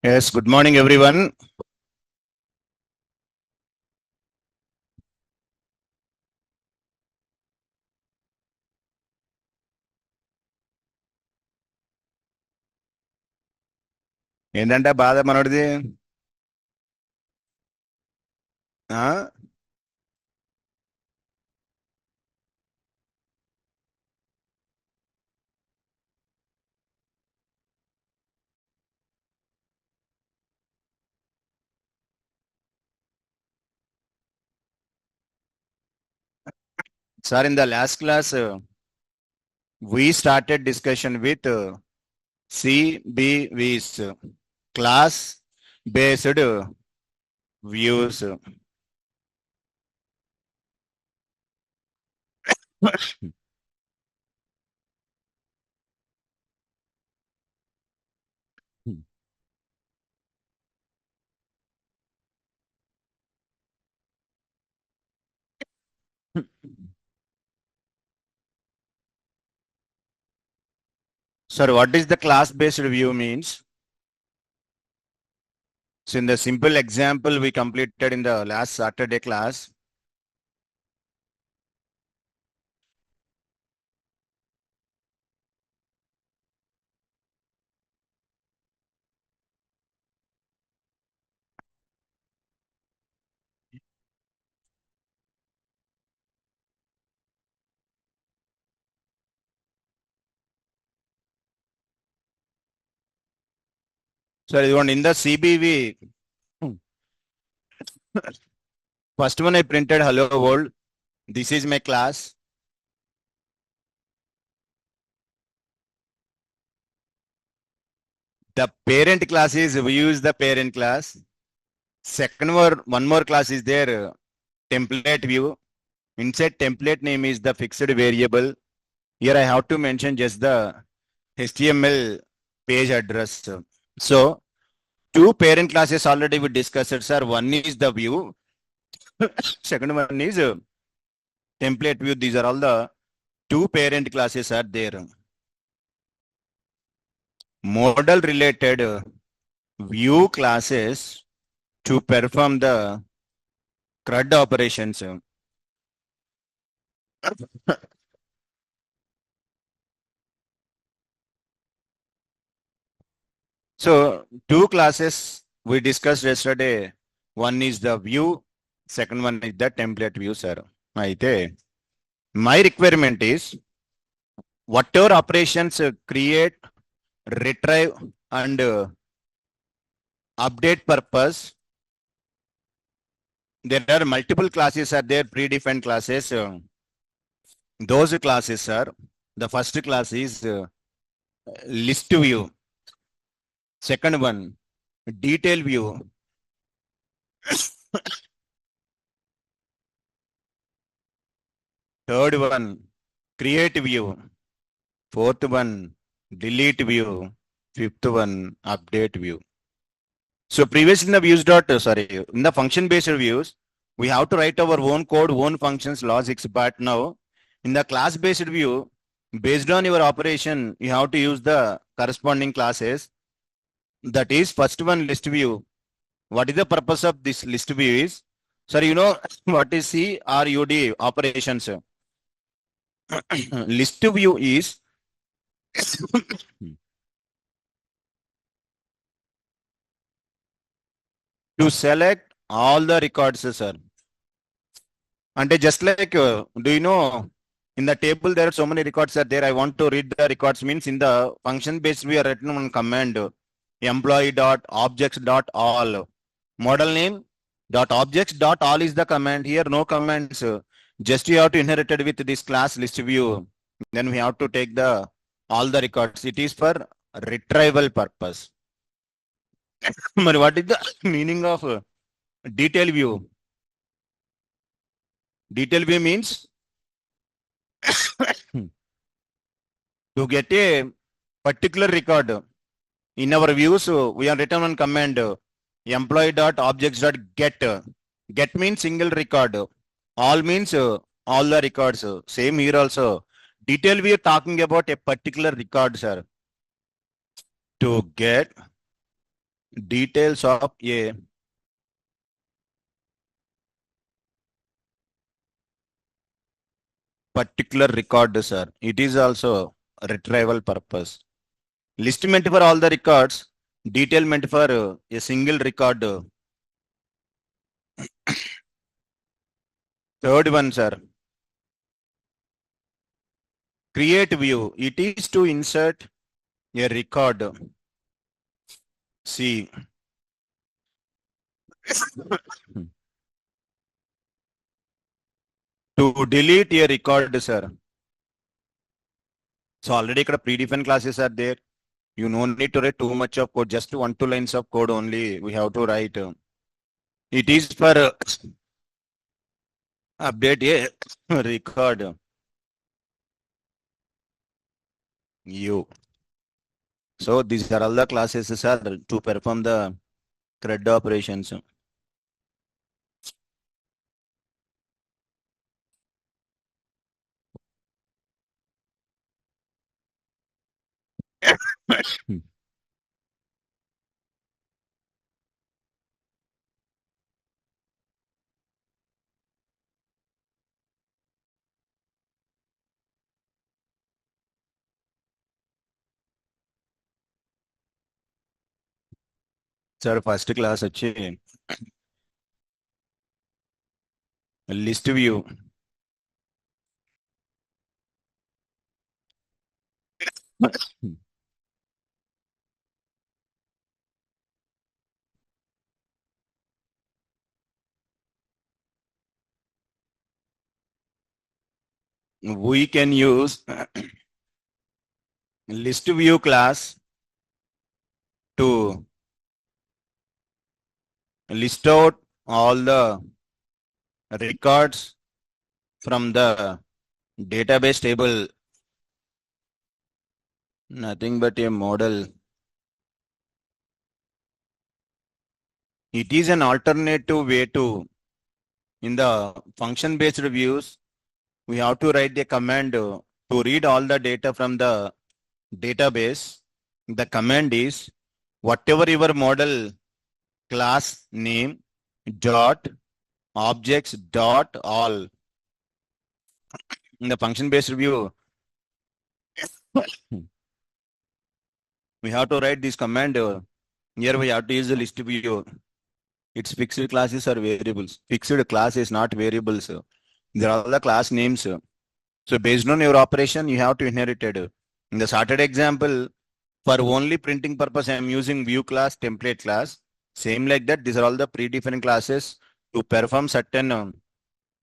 Yes, good morning, everyone. ఏంటంటే బాధ మనోడిది? ఆ? Sir, in the last class, we started discussion with CBVs, class-based views. Sir, what is the class-based view means? So, in the simple example we completed in the last Saturday class, sir, in the CBV, first one I printed hello world. This is my class. The parent class is, we use the parent class. Second one more class is there, template view. Inside template name is the fixed variable. Here I have to mention just the HTML page address. So two parent classes already we discussed, sir. One is the view. Second one is template view. These are all the two parent classes are there. Model related view classes to perform the CRUD operations. So two classes we discussed yesterday. One is the view, second one is the template view, sir. Aite my requirement is whatever operations create, retrieve and update purpose. There are multiple classes are there, predefined classes. Those classes are, the first class is list view. Second one, detail view. Third one, create view. Fourth one, delete view. Fifth one, update view. So previously in the in the function based views, we have to write our own code, own functions, logics. But now in the class based view, based on your operation, you have to use the corresponding classes. That is first one, list view. What is the purpose of this list view is? Sir, you know what is CRUD operations? List view is to select all the records, sir. And just like, do you know, in the table there are so many records are there. I want to read the records means in the function based we are written one command employee.objects.all model name dot objects dot all is the command. Here no commands. Just you have to inherit it with this class list view. Then we have to take the all the records. It is for retrieval purpose. What is the meaning of detail view? Detail view means to get a particular record. In our views, we are written one command employee.objects.get. Get means single record. All means all the records. Same here also. Detail we are talking about a particular record, sir. To get details of a particular record, sir. It is also retrieval purpose. List meant for all the records, detail meant for a single record. Third one, sir. Create view. It is to insert a record. See. To delete a record, sir. So already predefined classes are there. You no need to write too much of code, just 1-2 lines of code only we have to write. It is for update a record. You. So these are all the classes, sir, to perform the CRUD operations. Sir, first class వచ్చి list view. We can use list view class to list out all the records from the database table. Nothing but a model. It is an alternative way to, in the function based views, we have to write the command to read all the data from the database. The command is whatever your model class name dot objects dot all. In the function based view, we have to write this command. Here we have to use the list view. Its fixed classes are variables. Fixed class is not variables. There are all the class names. So based on your operation, you have to inherit it. In the started example, for only printing purpose, I am using view class, template class. Same like that, these are all the predefined classes to perform certain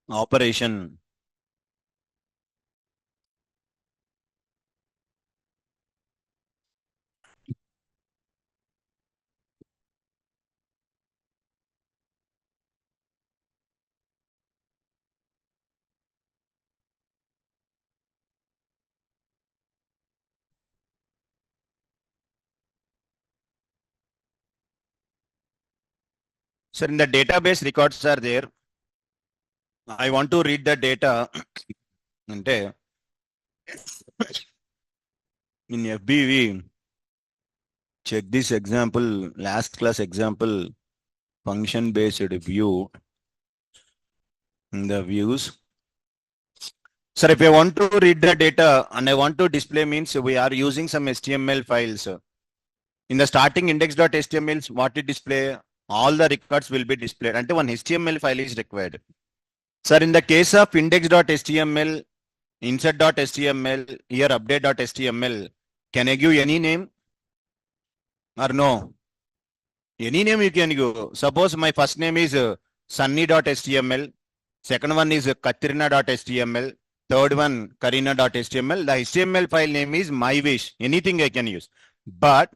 operation. So in the database records are there. I want to read the data. In FBV, check this example, last class example, function based view. In the views. Sir, if I want to read the data and I want to display, means we are using some HTML files. In the starting index.html, what it display? All the records will be displayed until one HTML file is required. Sir, in the case of index.html, insert.html, here update.html, can I give any name or no? Any name you can give. Suppose my first name is sunny.html, second one is katrina.html, third one karina.html. The HTML file name is my wish. Anything I can use. But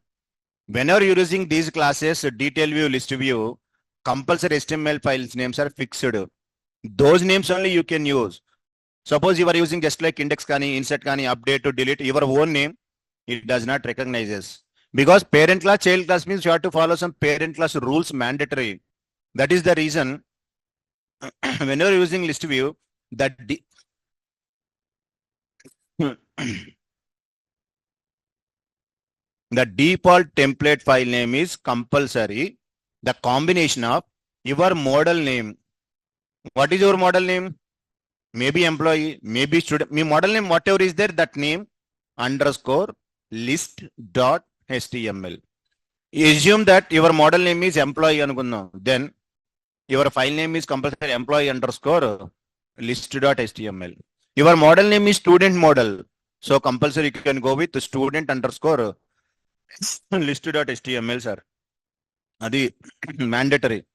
whenever you're using these classes, detail view, list view, compulsory HTML files names are fixed. Those names only you can use. Suppose you are using just like index kani, insert kani, update to delete your own name, it does not recognize. Because parent class, child class means you have to follow some parent class rules mandatory. That is the reason whenever using list view, that The default template file name is compulsory. The combination of your model name. What is your model name? Maybe employee, maybe student. Me model name, whatever is there, that name underscore list dot html. Assume that your model name is employee anukunnam. Then your file name is compulsory employee underscore list dot html. Your model name is student model. So compulsory you can go with student underscore list dot html, sir. Adi mandatory.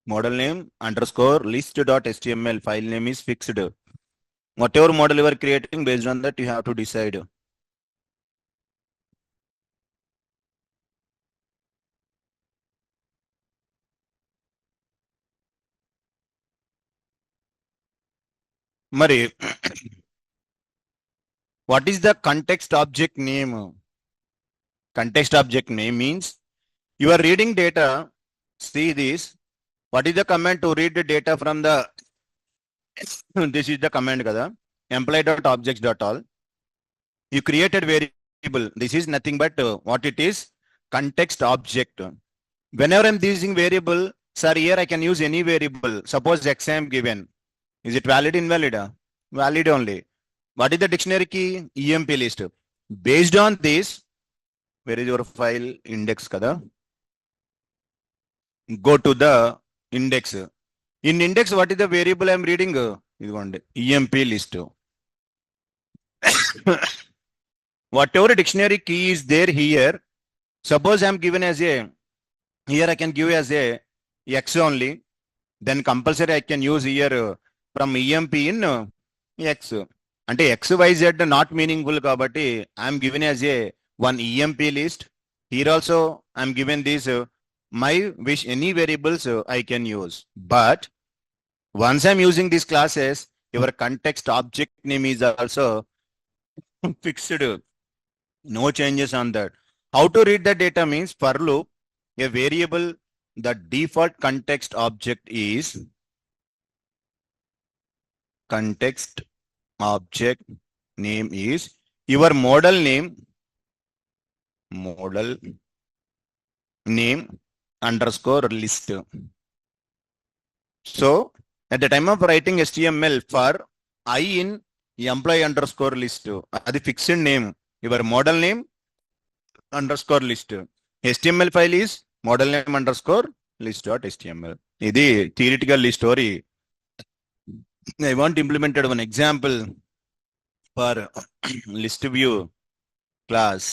Model name underscore list dot html. File name is fixed. Whatever model you are creating, based on that, you have to decide. Mari, what is the context object name? Context object name means you are reading data. See this. What is the command to read the data from the? This is the command, kada. Employee.objects.all. You created variable. This is nothing but what it is. Context object. Whenever I'm using variable, sir, here I can use any variable. Suppose X I am given. Is it valid, invalid? Valid only. What is the dictionary key? EMP list. Based on this, where is your file index, kada? Go to the index. In index, what is the variable I'm reading? This one, EMP list. Whatever dictionary key is there here, suppose I'm given as a, here I can give as a X only, then compulsory I can use here from EMP in X. అంటే XYZ not meaningful కాబట్టి I'm given as a one EMP list. Here also I'm given this my wish any variables I can use. But once I'm using these classes, your context object name is also fixed. No changes on that. How to read the data means for loop, a variable, the default context object is context object name is your model name underscore list. So at the time of writing HTML for I in employee underscore list, అది fixed name, your model name underscore list. HTML file is model name underscore list dot html. ఇది theoretical story. I want implemented one example for list view class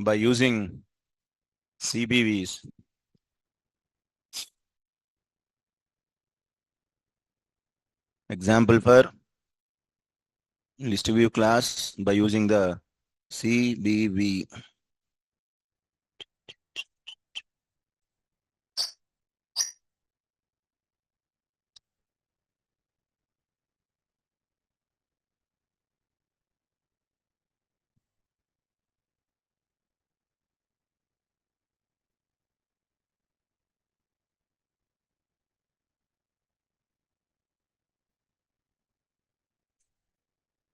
by using CBVs. Example for list view class by using the CBV.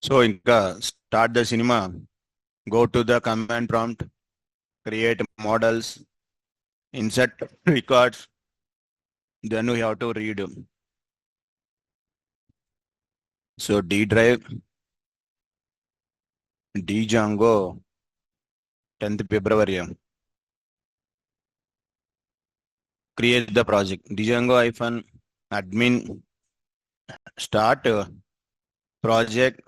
So inka start the cinema, go to the command prompt, create models, insert records, then we have to read. So D drive, D Django, 10th February. Create the project. Django -admin start project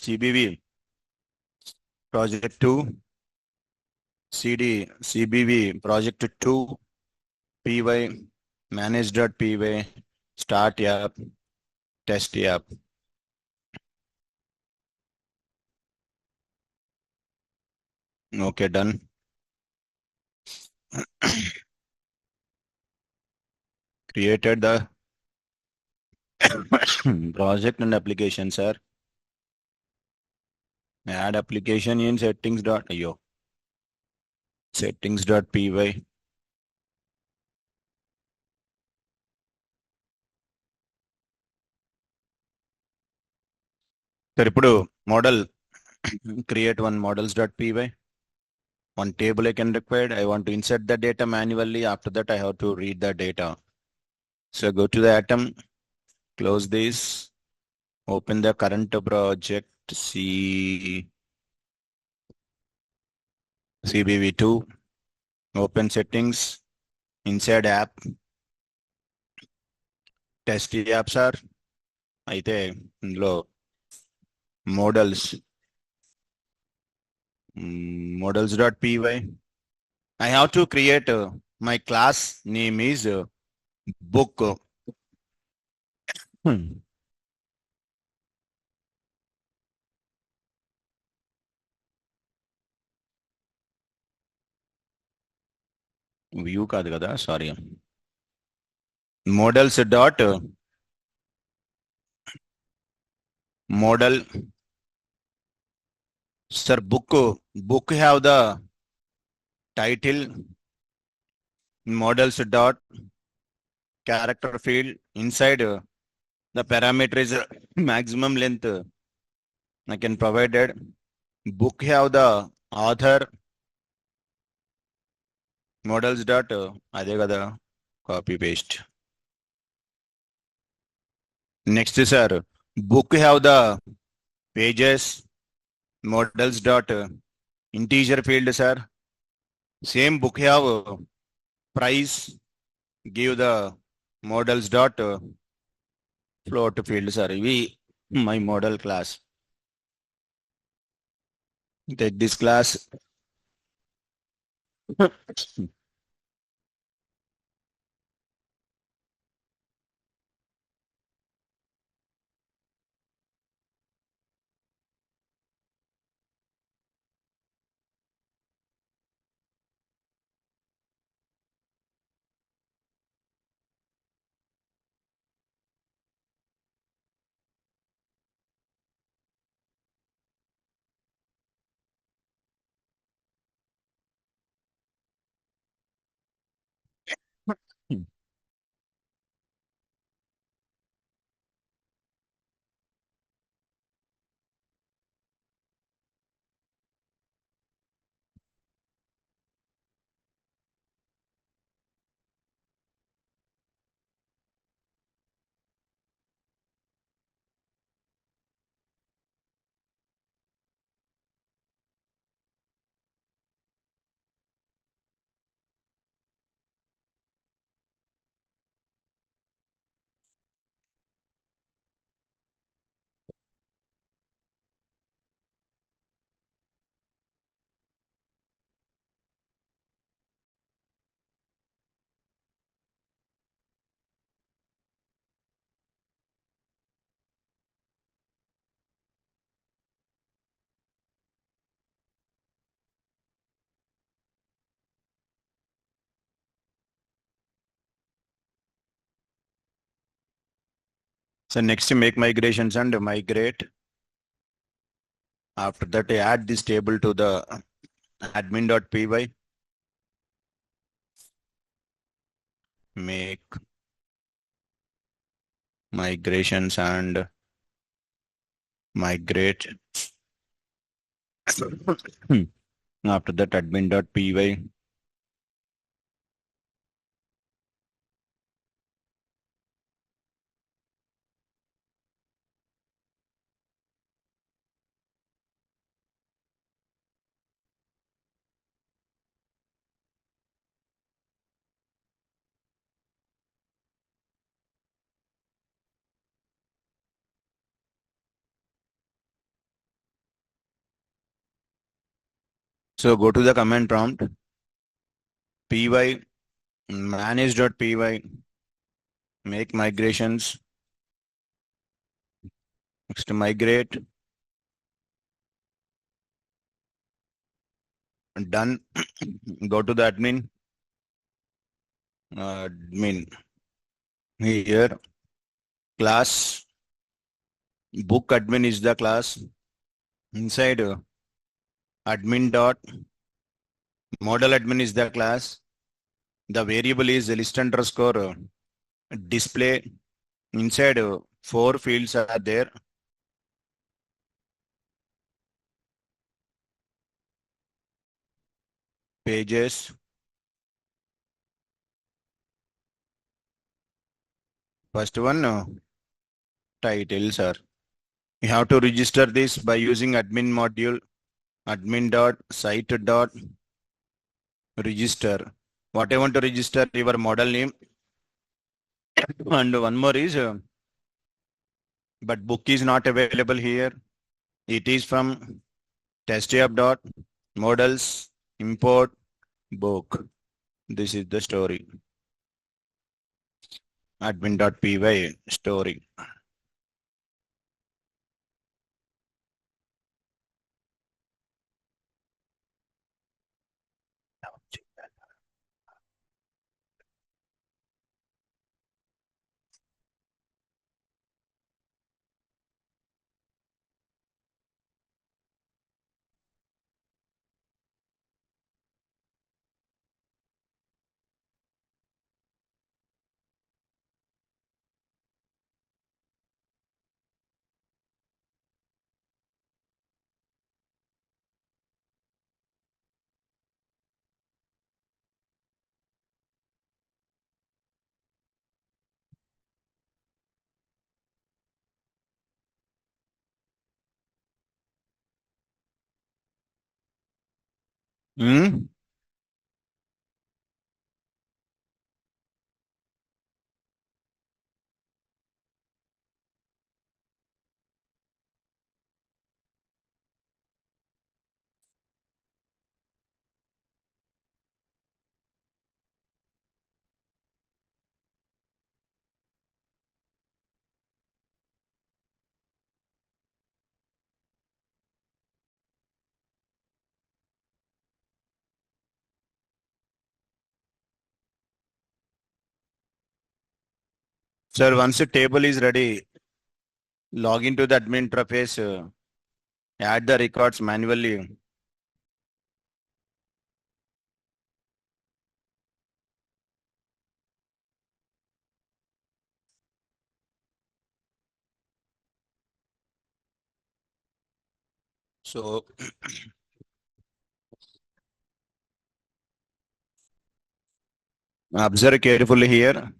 CBV project 2 CD CBV project 2 py manage.py start app test app. Okay, done. Created the project and application, sir. Add application in settings.io. Settings.py. So ఇప్పుడు model create one models.py. One table I can require. I want to insert the data manually. After that, I have to read the data. So go to the atom, close this, open the current project CBV2, open settings, inside app, test apps are అయితే ఇందులో models.py. I have to create my class name is book. View కాదు కదా, sorry. models dot model. Sir, book have the title, models dot character field inside the parameter is maximum length I can provide it. Book have the author, models dot అదే కదా, copy paste. Next sir, book have the pages, models dot integer field sir. Same book have price, give the models dot float field sir. We my model class. Take this class. So next make migrations and migrate. After that, I add this table to the admin.py. Make migrations and migrate. After that, admin.py. So go to the command prompt, py manage.py, make migrations. Next migrate. Done. Go to the admin. Admin. Here, class book admin is the class. Inside admin dot model admin is the class. The variable is list underscore display. Inside 4 fields are there. pages. First one, title, sir. You have to register this by using admin module, admin.site.register. What I want to register, your model name. And one more is, but book is not available here. It is from testapp.models import book. This is the story. Admin.py story. Hmm? Sir, once the table is ready, log into the admin interface, add the records manually. So observe carefully here.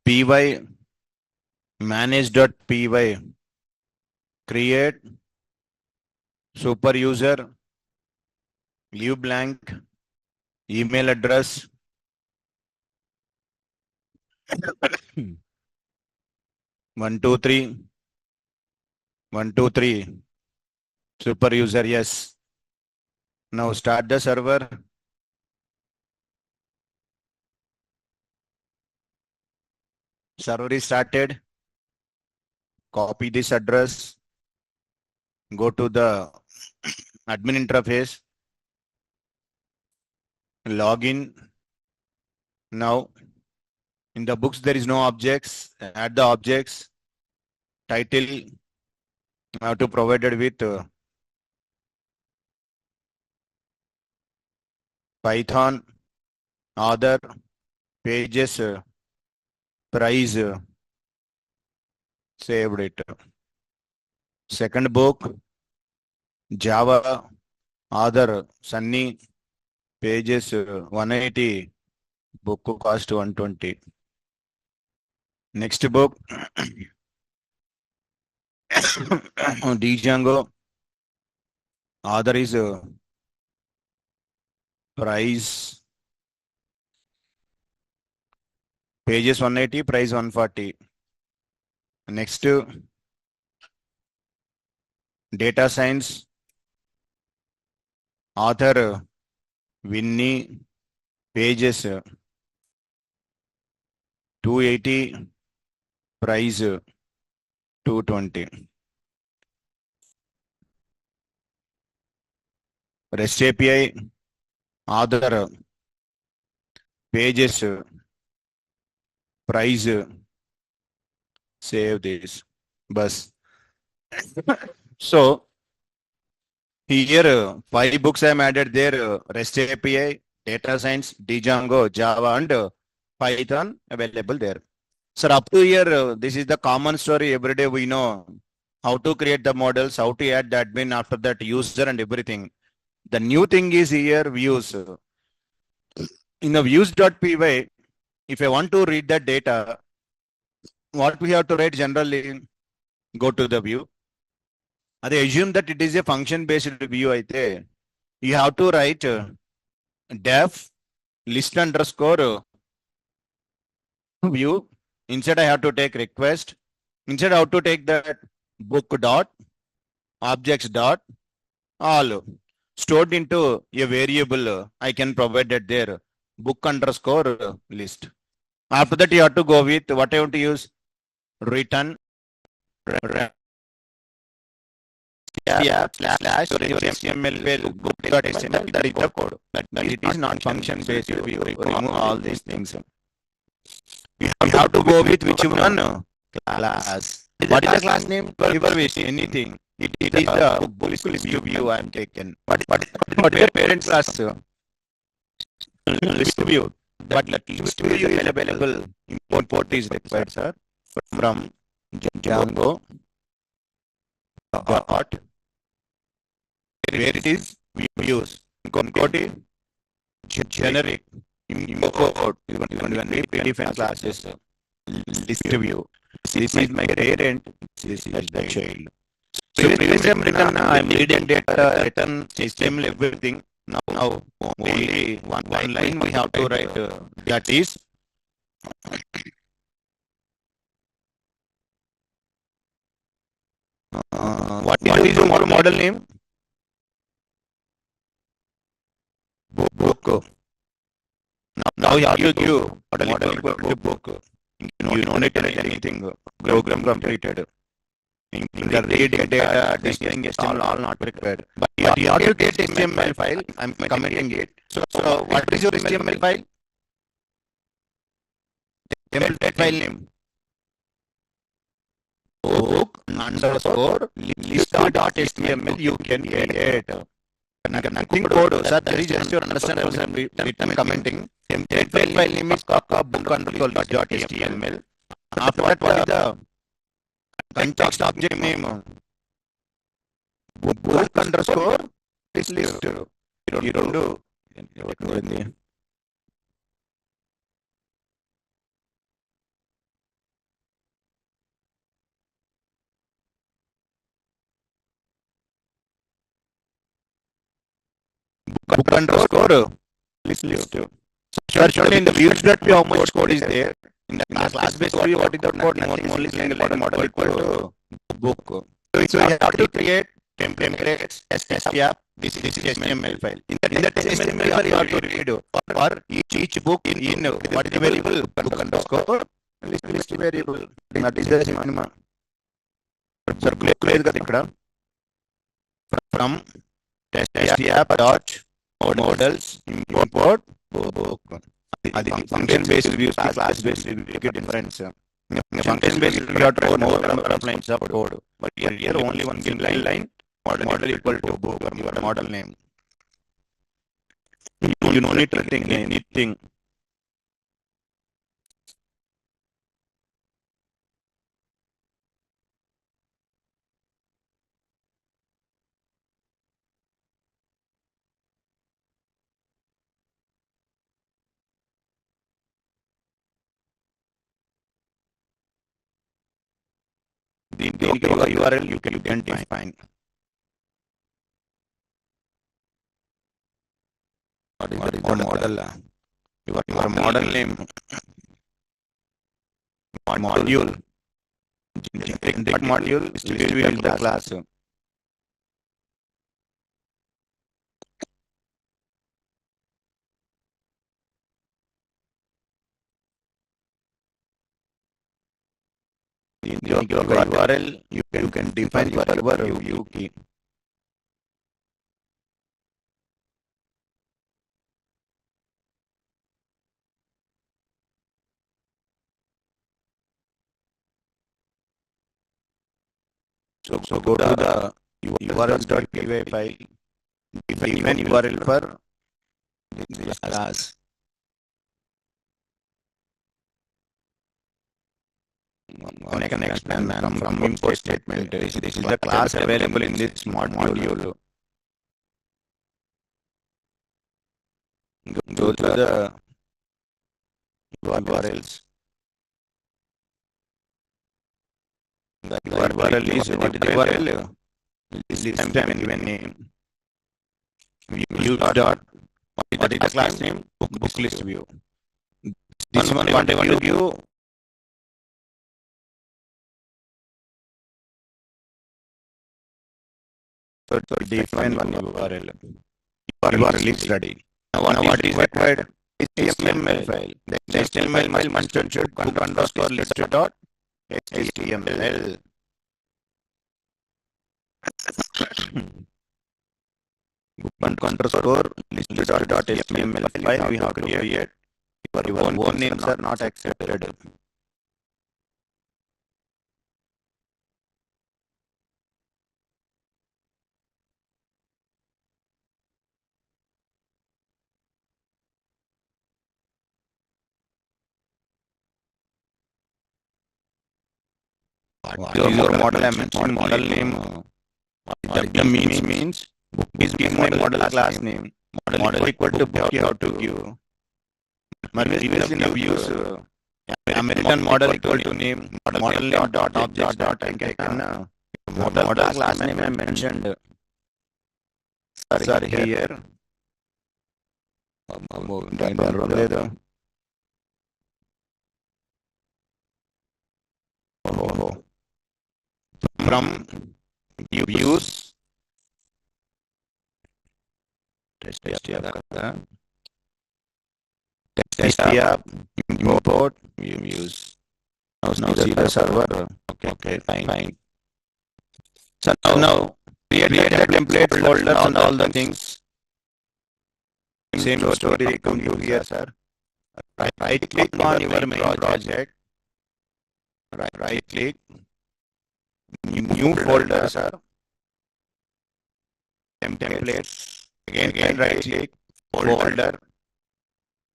Py manage.py create super user leave blank email address 123 123 super user. Yes. Now start the server. Server is started. Copy this address. Go to the admin interface. Log in. Now in the books there is no objects. Add the objects. Title I have to provide it with Python author pages price saved it. Second book Java author Sunny pages 180 book cost 120. Next book Django author is price pages 180 price 140. Next data science author Winnie pages 280 price 220. REST API author pages price save this bus. So here 5 books I am added there, REST API, data science, Django, Java and Python available there. Sir, up to here this is the common story. Every day we know how to create the models, how to add the admin, after that user and everything. The new thing is here views. In the views.py, if I want to read that data, what we have to write generally, go to the view. They assume that it is a function based view. You have to write def list underscore view. Inside I have to take request. Inside I have to take that book dot objects dot all stored into a variable. I can provide that there book underscore list. After that you have to go with what I want to use return slash your HTML file book.html. That is the code. But it is not function based. You remove all these things. You have to go with which one class. What is the class name? Your wish, anything. It is the book list view I am taken. What is the parent class? List view. But the list view is available. Import is required, sir. From Django dot where it is views. Concordate generic import different classes list view. This is my parent. This is the child. So previously I am reading data, return HTML, everything. Now only one line we have to write. That is what is your model name? Book. Now you have to give model equal to book. You don't need to write anything. Program completed. In the reading data, testing is all not required. But you have to get HTML file. I'm commenting it. So what is your HTML file? HTML file name. Book underscore list.html you can create. Nothing code, sir. There is just your understanding. I'm commenting. Template file name is book underscore list.html. After that, what is the context object name? Book underscore list. You don't do. Book underscore list. Sure, in the views that how much code is there. In the class based view, what is the code? Nothing, only single model equal to book. So you have to create templates, STF, this is HTML file. In that HTML file, you have to read for each book in what is the variable? Book underscore list variable. That is the cinema. Sir, clear got from STF dot models import book. That is function based views, class based view difference. Function based view, you have to write more number of lines of code. But here only one single line. Model equal to book or your model name. You don't need to think anything. The URL you can define. What is the model? Your model name. Module. Generic module is the class. In your URL, you can define your view key. So go to the URL.py file, define URL for this class. I can explain from import statement. This is the class available in this module. Go to the URLs. The URL is what is the URL? This time given name. View dot. What is the class name? Book list view. This one I want to give. So define one URL. URL is ready. Now what is required? HTML file. The HTML file must should underscore list dot HTML. Book underscore list dot HTML file we have to create. Your own names are not accepted. What is your model? I mentioned model name. What the means book is model class name. Model equal to book you have to give. Previously now use American model equal to name. Model name dot object dot I can model class name I mentioned. Sorry here. From views test import views. Now see the server. Okay, fine. So now create the template folders and all the things. Same story come to here, sir. Right click on your main project. Right click. New folder, sir. Templates. Again right click. Folder.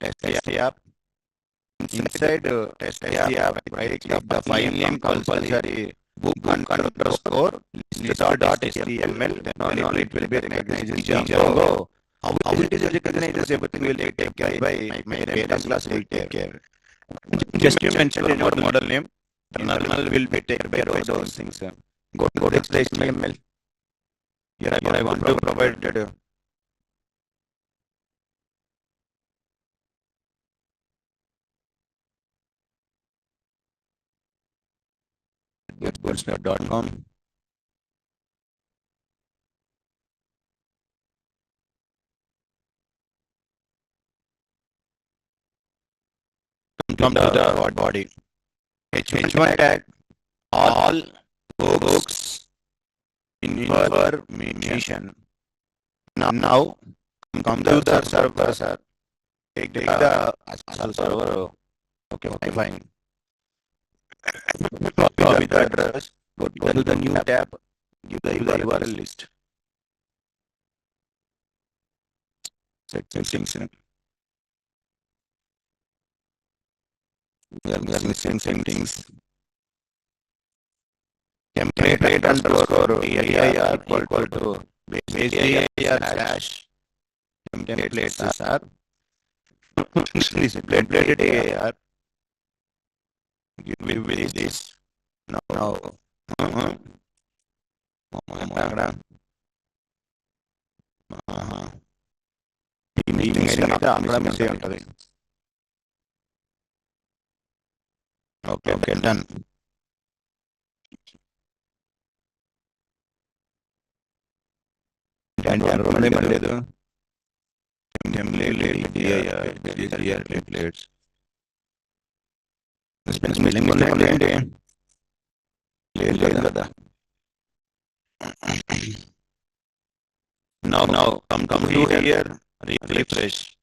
Test app. Inside test app, right click the file name compulsory. Book underscore list dot HTML. Then it will be recognized. How it is recognized, everything will take care by my parents class will take care. Just you mentioned your model name. Internal will be taken care of those things. Go to the HTML. Here I want to provide that. Getbootstrap.com. Come to the body. H1 tag. All books information. Now come to the server, sir. Take the server. Okay, fine. Copy the address. Go to the new tab. Give the URL list. Settings. We are missing settings. Template underscore AIR equal to base AIR slash templates are template AIR. Give with this. Now. Okay, done. Templates. Spelling now come to here, refresh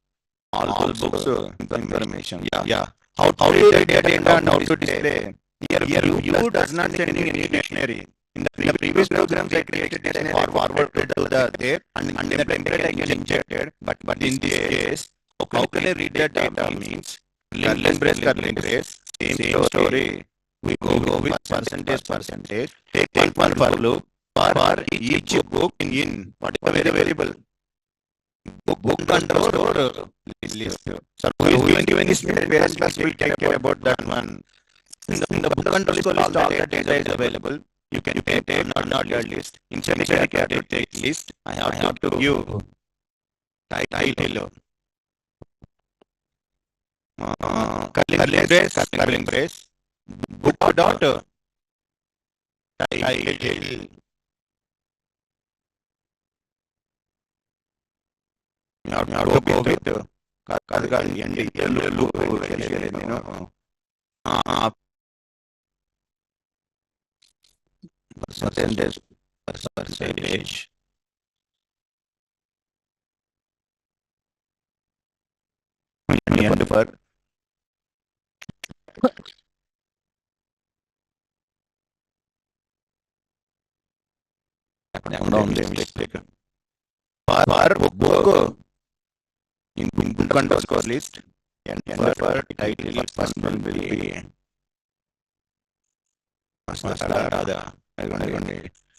all books information. Yeah. How to read the data and how to display. Here you does not send any dictionary. In the previous programs I created dictionary forward to the there and the template I can injected. But in this case, how can I read the data means curly brace, same story. We go with percentage. Take one for loop for each book in whatever variable. book underscore list. So who is given this various class will take care about that one. In the book underscore list, all the data is available. You can take not your list. Instead I have to take list. I have to give title. Curling brace. Book dot title. You have to go with loop percentage percentage and for down the mistake for book in book underscore list and for title first one will be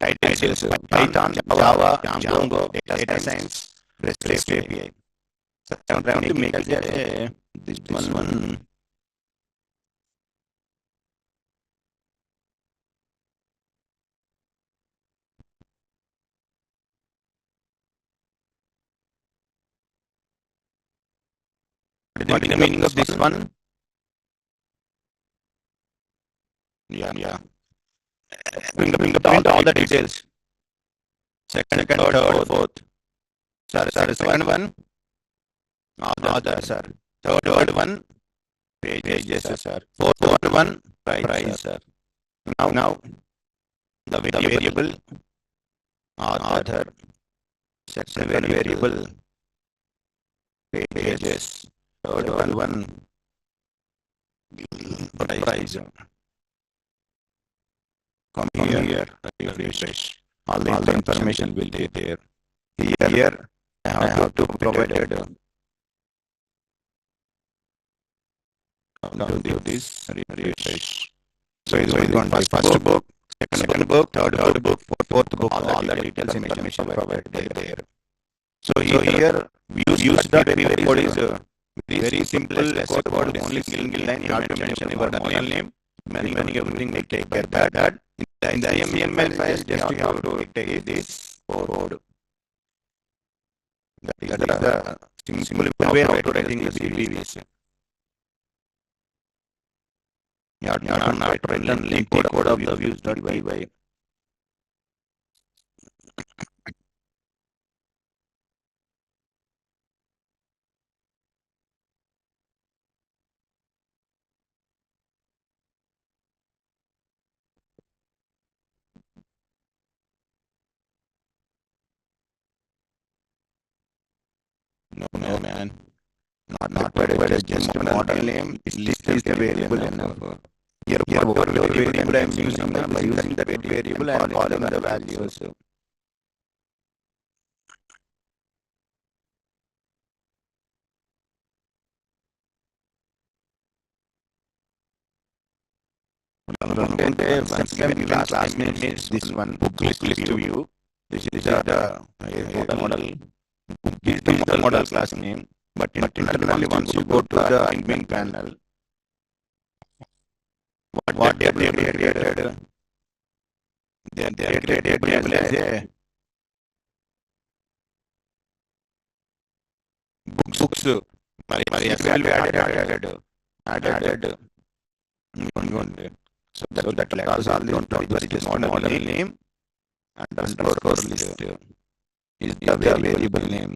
titles Python, Java, Django, data science, REST API. So I'm trying to make it this one. What is the meaning of this one? Yeah. Bring up all the details. Second, third, fourth. Sir, second one, other, sir. Third one, pages, sir. Fourth one, price, sir. Now, the variable, author, second variable, pages. Third one, price. Come here, refresh. All the information will be there. Here, I have to provide down to this refresh. So it's going first book, second book, third book, fourth book, all the details and information provided there. So here we use the very code is very simple code, only single line. You have to mention your model name, many everything will take care of that. In the HTML file, just you have to take this code. That is the simple way of writing the CBV. You have not written link code of the views.py. No man, not provided just model name. List is the variable enough. Here whatever variable I am using by using that variable I am calling the values. Once given class name is this one book list view. This is the model. This is the model class name. But internally once you go to the admin panel, what they created, they created variable as a books. మరి SQL we added so that class all this model name underscore list is the variable name.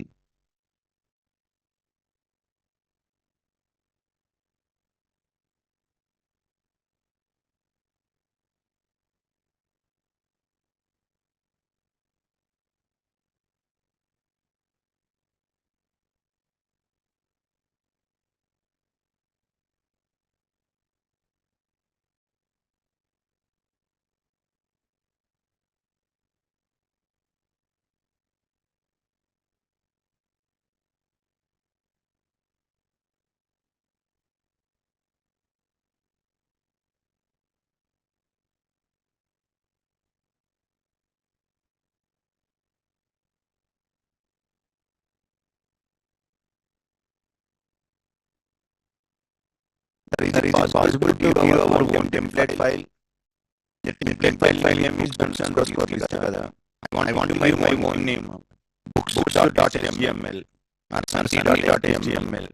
There is a possibility to view our own template file. The template file name is books underscore list kada. I want to view my own name. Books.html or sunny.html.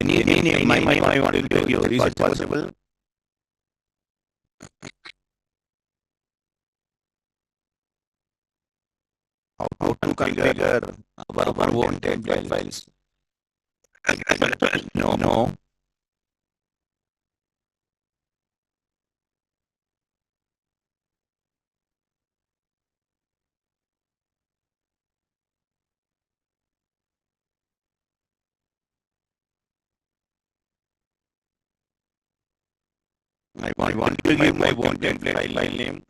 Any name I want to view. Is it possible? How to configure our own template files? No. I want to give my own template file name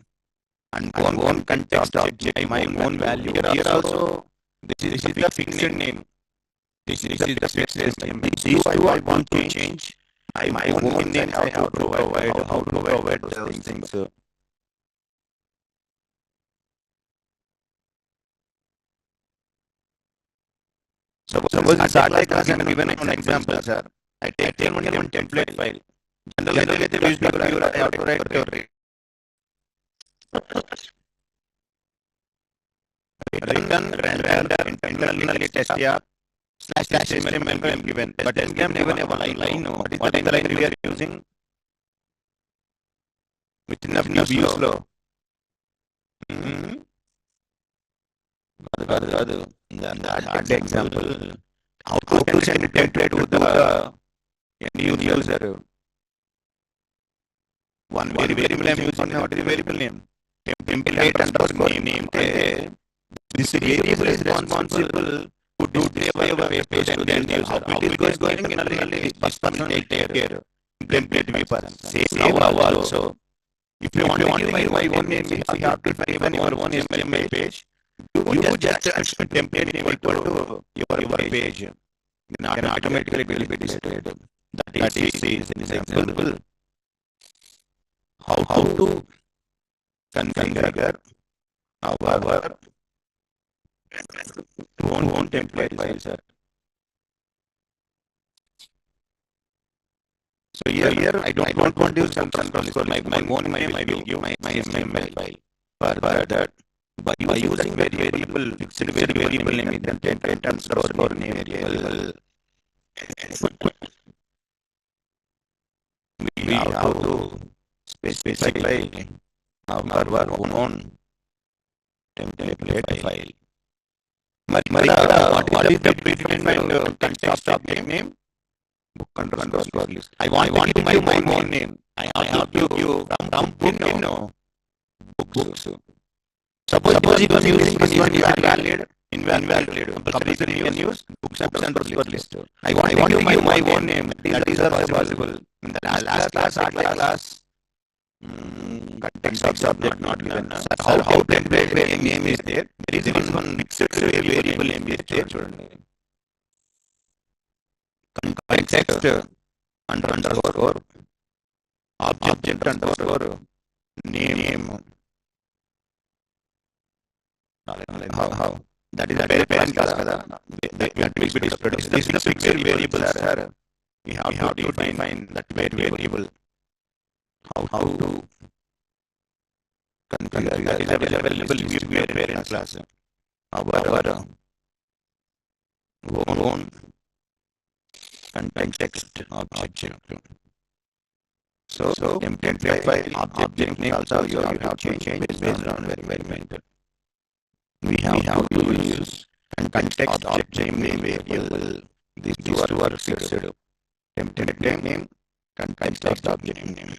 and own context object, my own value. Here also, this is the fixed name. This is the fixed name. These two I want to change. My own name I have to provide. How to provide those things. Suppose in satellite class and given an example, sir. I take only one template file. Generally, the use viewer I have to write your return render internally test here slash HTML I am given. But then given a line. What is the line we are using? Within the view flow. That example. How to send a template to the end user? One variable I am using. What is the variable name? Template underscore name. This variable is responsible to display our web page to the end user. How it is going internally, this person will take care. Template viewer. Save now also. If you want to give my own name, if you have to define your own HTML page, you just template name equal to your page. Then automatically it will be displayed. That is an example. How to configure our own template file, sir. So here I don't want to use some underscore my own name. I will give my HTML file. For that, by using variable fixed variable name is then template underscore name variable. We have to specify our own template file. What is the predefined context object name? Book underscore list. I want to give my own name. I have to give from book books. Suppose if I am using this one invalid. Compulsory you can use books underscore list. I want to give my own name. That is possible. In the last class. Context object not given. How template name is there? There is one fixed variable name is there. Context underscore object underscore name. How? That is a parent class. That will be displayed. This is the fixed variable, sir. We have to define that variable. How to configure that is available with your parent class. Our own context object. So template file object name also you have to change based on environment. We have to use context object name variable. These two are fixed. Template name, context object name.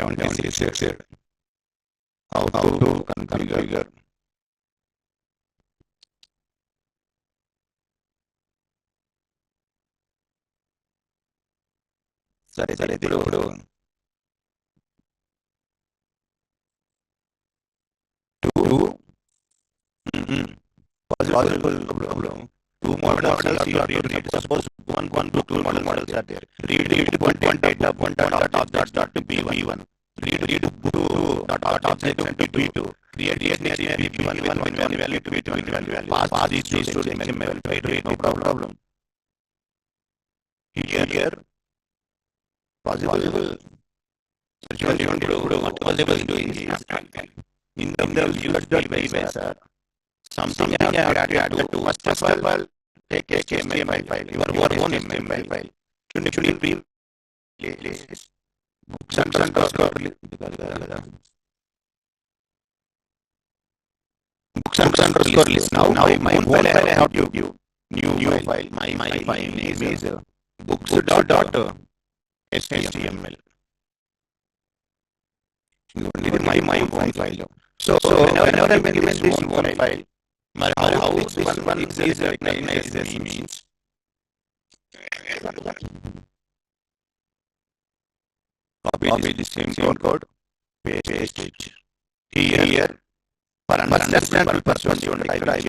76. How to configure. సరే ఇప్పుడు possible problem. Two models are to read. Suppose one book, two models are there. Read one data, one dot object dot to B1. Read book two dot object to B2. Create B1 value to B2 value. Pass these to XML. Read no problem. Here possible. What possible doing is in the views are something I have to add to first of all take HTML file, your own HTML file. Should be playlist books underscore list. Now my own file I have to view new file. My file name is books dot HTML. This is my own file. So whenever I'm given this one file, how this one is recognized as means copy the same code, paste it here. For understandable purpose, I will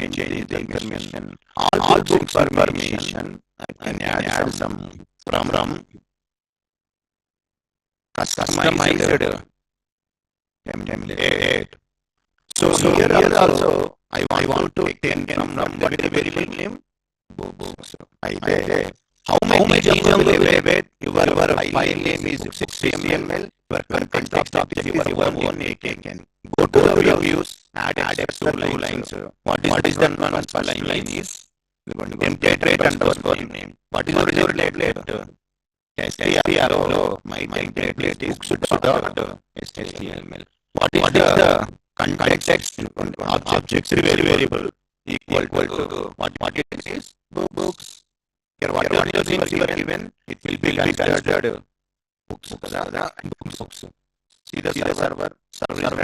change the information. All books information I can add some from customized template. So here also I want to take from what is the variable name books. I say how much is available. Your file name is HTML. Your context object is your own taken. Go to the views, add extra two lines. What is the first line is template underscore name. What is your template? STR. My template is books.html. What is the context object variable equal to what it is books. Here what are things you are given, it will be considered books. See the server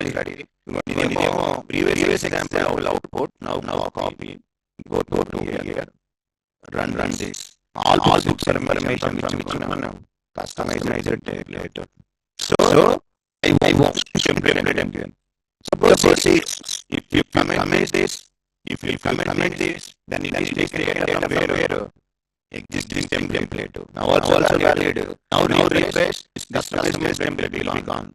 is ready. Previous example output, now copy, go to here, run this. All books information from which one customized template. So I want template. Suppose if you comment this, then it is taken from where existing template. Now also valid. Now refresh, customized template will be gone.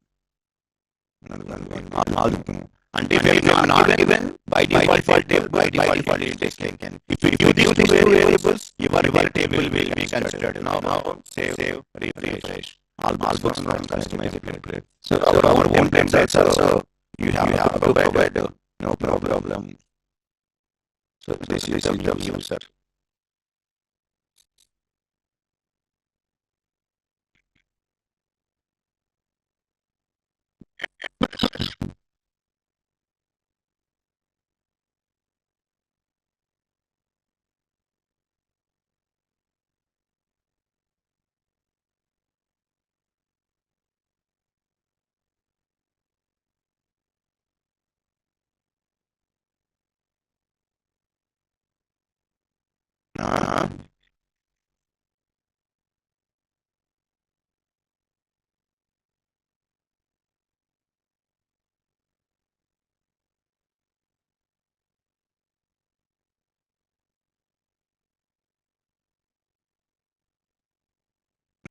And if you are not given, by default it is taken. If you use these two variables, your table will be considered. Now save, refresh. All books are customized template. So our own templates also you have to provide no problem. So this is the user.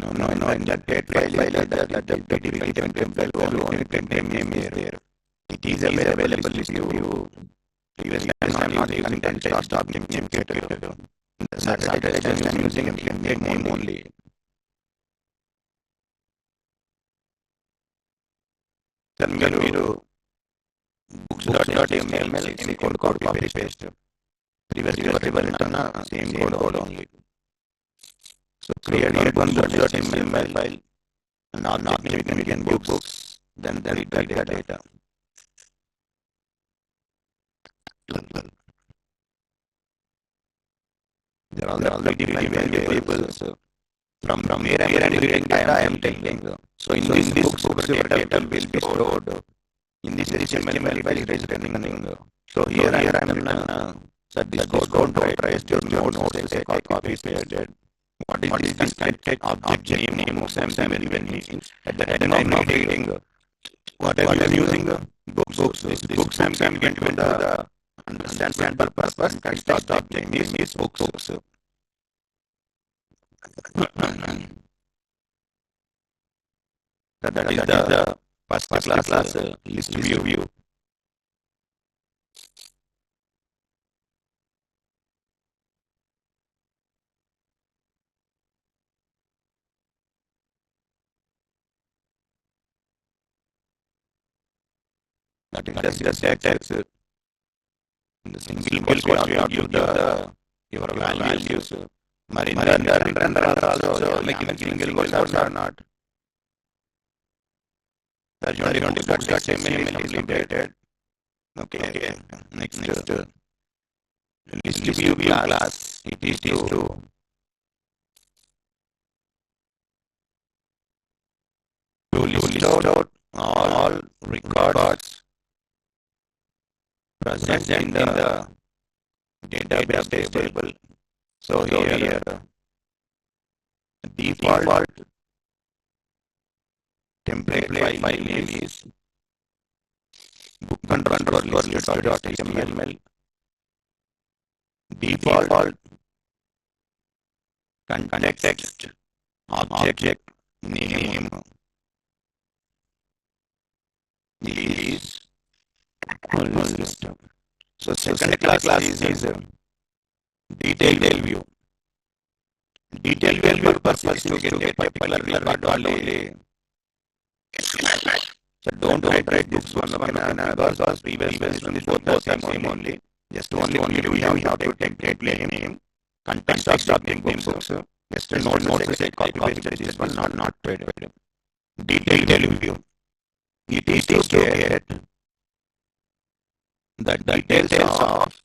No, in that date file that PDB template only template name is there. It is available if you previously not using context of name category. Saturday I'm using template name only. Then మీరు books.html same code copy paste. Previously written same code only. So create one books.html file and not we can books, then read the data. There are all the variables from here and reading data I am taking. So in this books, your data will be stored in this HTML file it is running. So here I am written, so this code don't trace your nodes, say copy pasted. What is this connected object name of Sam when at the time of reading what I am using books. This books I am going to the understand purpose. Context object name is books. That is the first class list view. That is the text. In the single quotes we have to give the your values. Render also like in a single quotes or not. The joint HTML is completed. Okay. Next list view class. It is to list out all records present in the database table. So here default template file name is book_list.html. Default context object name is list. So second class is detail view. Detail view purpose is to get a particular record only. So don't write books one because previously both the same only. Just only we have to take template name, context object name books. Just note say copy paste this one not paid. Detail view. It is to get the details of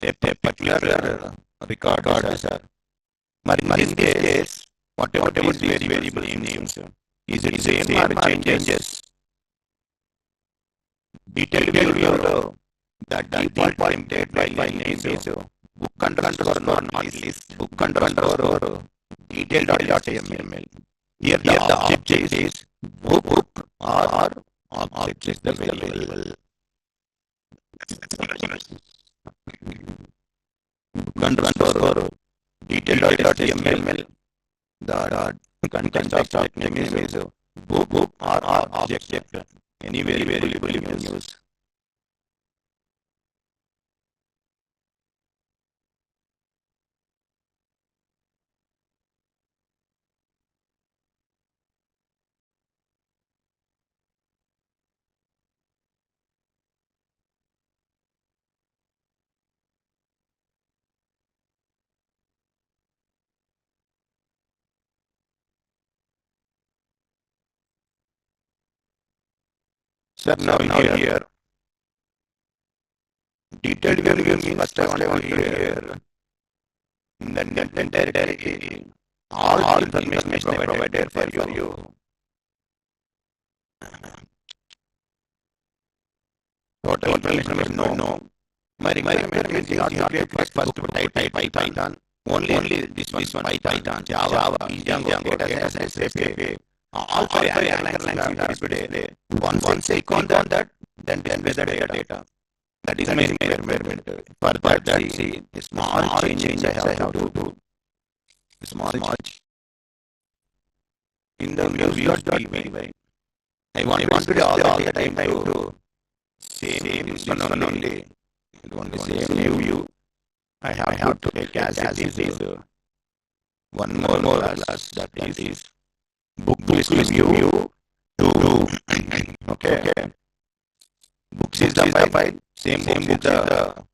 a particular record, sir. But in this case, whatever is variable names, is it same or changes? Detail view, the default template file name is book_not list, book_or detail.html. Here the object is book or object is the variable. Book_or detail.html. The context object name is book or object. Any variable you can use. Sir, now here detailed view means first I want to here then directory all information is provided for you. Total information no. My requirement is not to create first type Python. Only this one Python, Java, Django, data science, SAP. All lines display. Once I click on that, then the data. That is my requirement. For that, see, small changes I have to do. Small in the views.py. I want to do all the time to same this one only. Only same view. I have to take as it is one more class that is book list view to okay. Books is the file. Same is the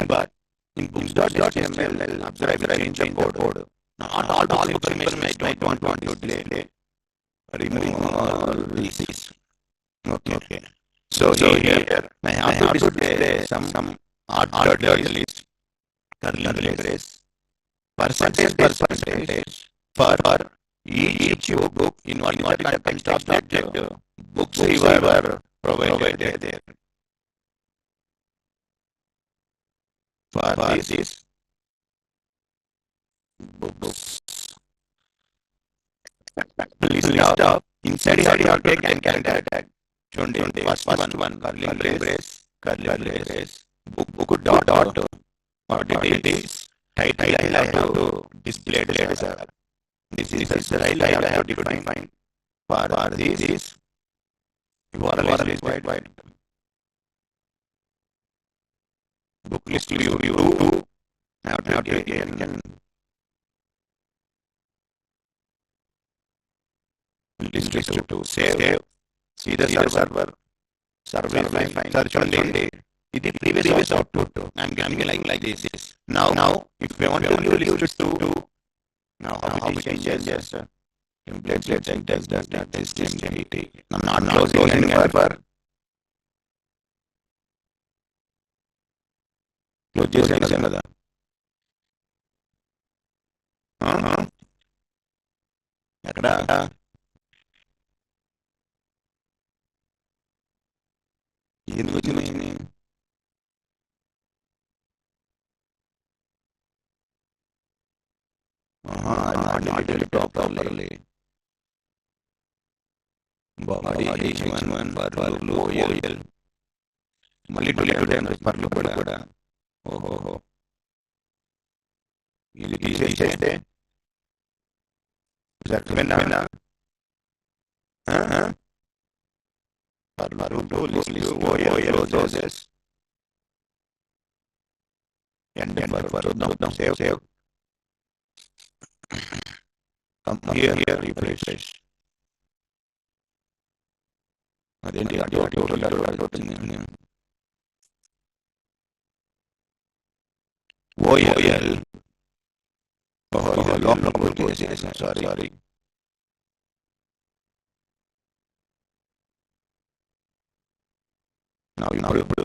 but in books.html observe change the code. Not all information I don't want to display. Remove all these. Okay. So here I have to display some ordered list, curly brace, percentage, For each book in what is the context object, books were provided there. For this books list of inside your take and character tag. First one curly brace, book dot what it is, title I have to display sir. This is the style I have to define. For this URL is wide. Book list view have to again list to save. See the server fine. Search only. It is previous output. I'm getting like this. Now if we want to list to now how we can just template and text that is template. I'm not closing anywhere for close another. ఎక్కడ ఎందుకు వచ్చింది properly body one పర్లు ఓఎల్ మళ్ళీ పర్లు కూడా ఓహో ఇది తీసేస్తే సరిపోయినా పర్లు list ఓఎల్ closes end చూద్దాం save here refresh అదేంటి అటు వచ్చింది ఓఎల్ సారీ ఇప్పుడు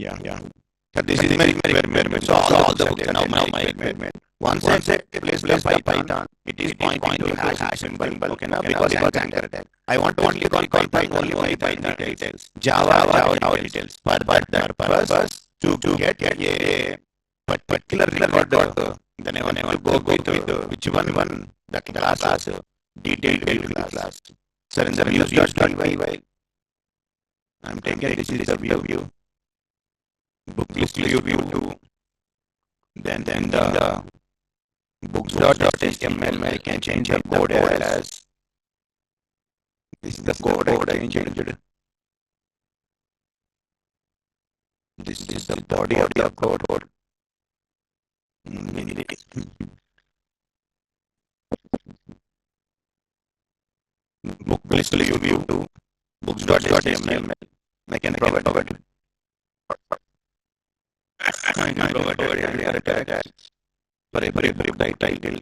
yeah this is very so all the books now my once I set place Python, it is pointing to hash symbol, okay, now because anchor tag. I want to only call Python only my Python details. Java details. But that purpose to get a particular record, then I want to go with which one the class detailed class. So in the views.py, I'm taking this is the view. Book list view 2. Then the books.html I can change the code as this is the code I changed. This is the body of the code. Book list view 2 books.html I can provide for a title.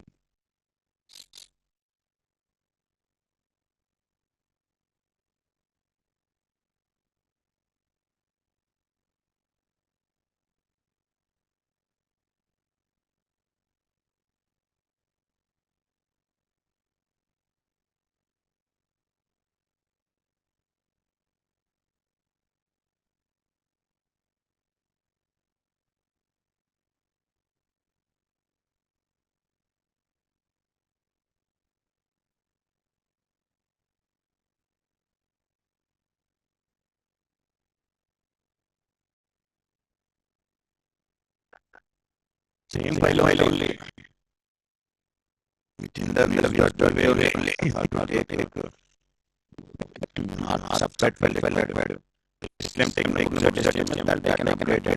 Same file only. Within the way only. How to take it. Subset file. Same technique that they can upgrade it.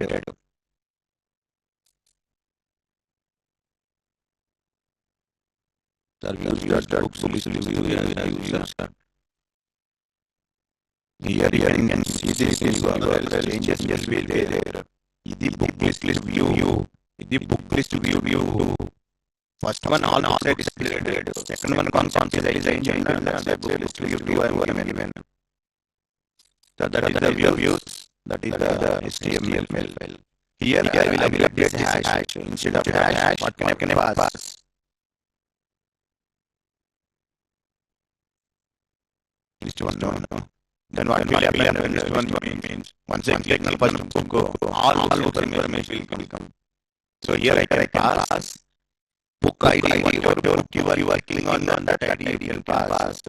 Here you can see this changes will be there. The book list view. The book list view. First one all outside is created. Second one concept is engine and the book list view given. So that is the views. That is the HTML file. Here I will update this hash. Instead of hash, what can I pass? List one, no. Then what will happen when list one means once I click on first book, all books information will come. So here I can pass book ID, whatever book you are clicking on that ID you can pass.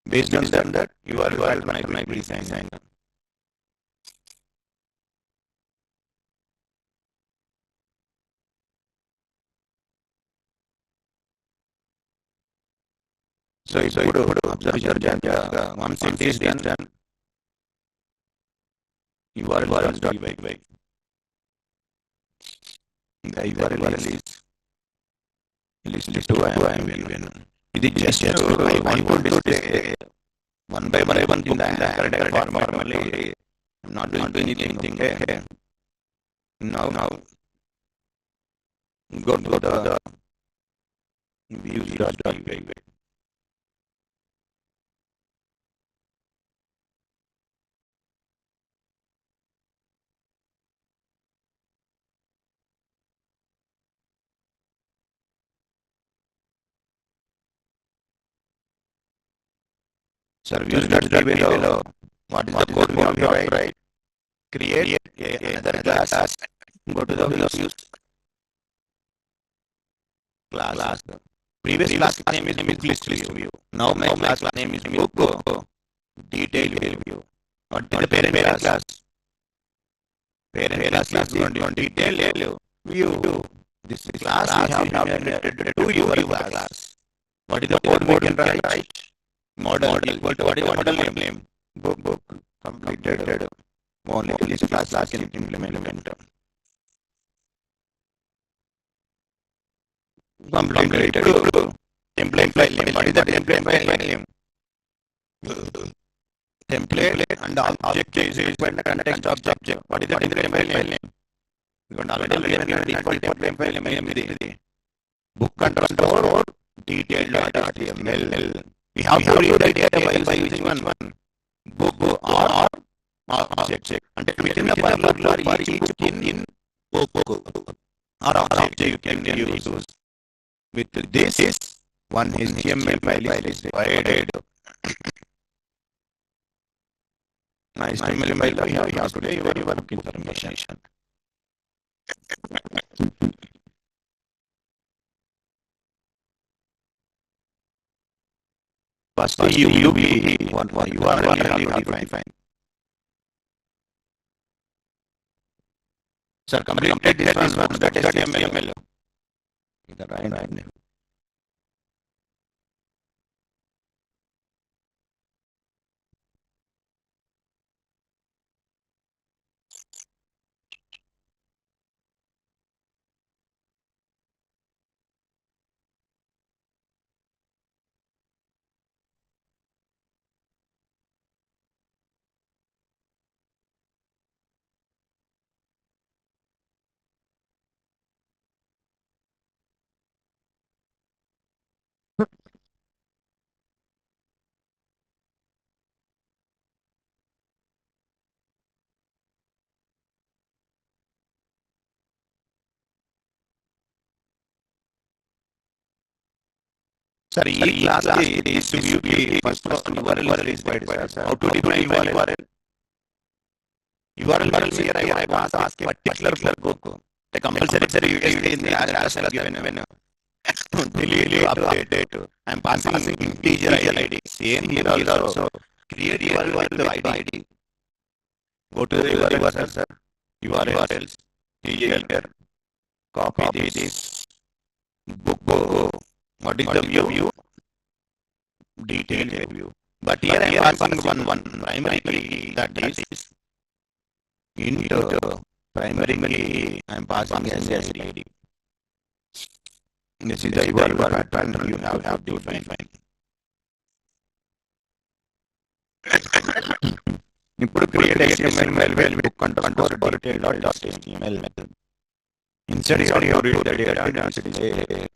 Based on that, you are automatically resign. So ఇప్పుడు observe జాగ్రత్తగా once it is done, URL.py. The URL is list 2 I am given. It is just I want to display one by one in the correct format only. I'm not doing anything. Okay. Now go to the views.py. Sir, views.py below. What is the code we have to write? Create another class. Go to the views class. Previous class name is book list view. Now my class name is book detail view. What is the parent class? Parent class is on detail view. This class we have related to your class. What is the code we can write? Model equal to what is the model name? Book completed. Only this class can implement. Completed. Template file name. What is the template file name? Template and object is when the context object. What is the template file name? We got already default template file name is book underscore detail.html. We have to read the data by using one book or object. And within the for each book in book or object you can use. With this, one HTML file is required. Nice HTML file we have today your work information. First UV, what URL you have to define. Sir, completed this one, that is HTML. Right. Sir, e class is view first URL is required, sir. How to define URL? URL here I want to ask a particular book. The compulsory you can in the address given when delete update. I'm passing integer ID. Same here also. Create URL with the ID. Go to the URL, sir. URLs. Here. Copy this. Book. What is the view? Detailed view. But here I am passing one primary key, that is into primary key I am passing as ID. This is the URL pattern you have to define. ఇప్పుడు create HTML book underscore detail.html. Instead you have to read the data.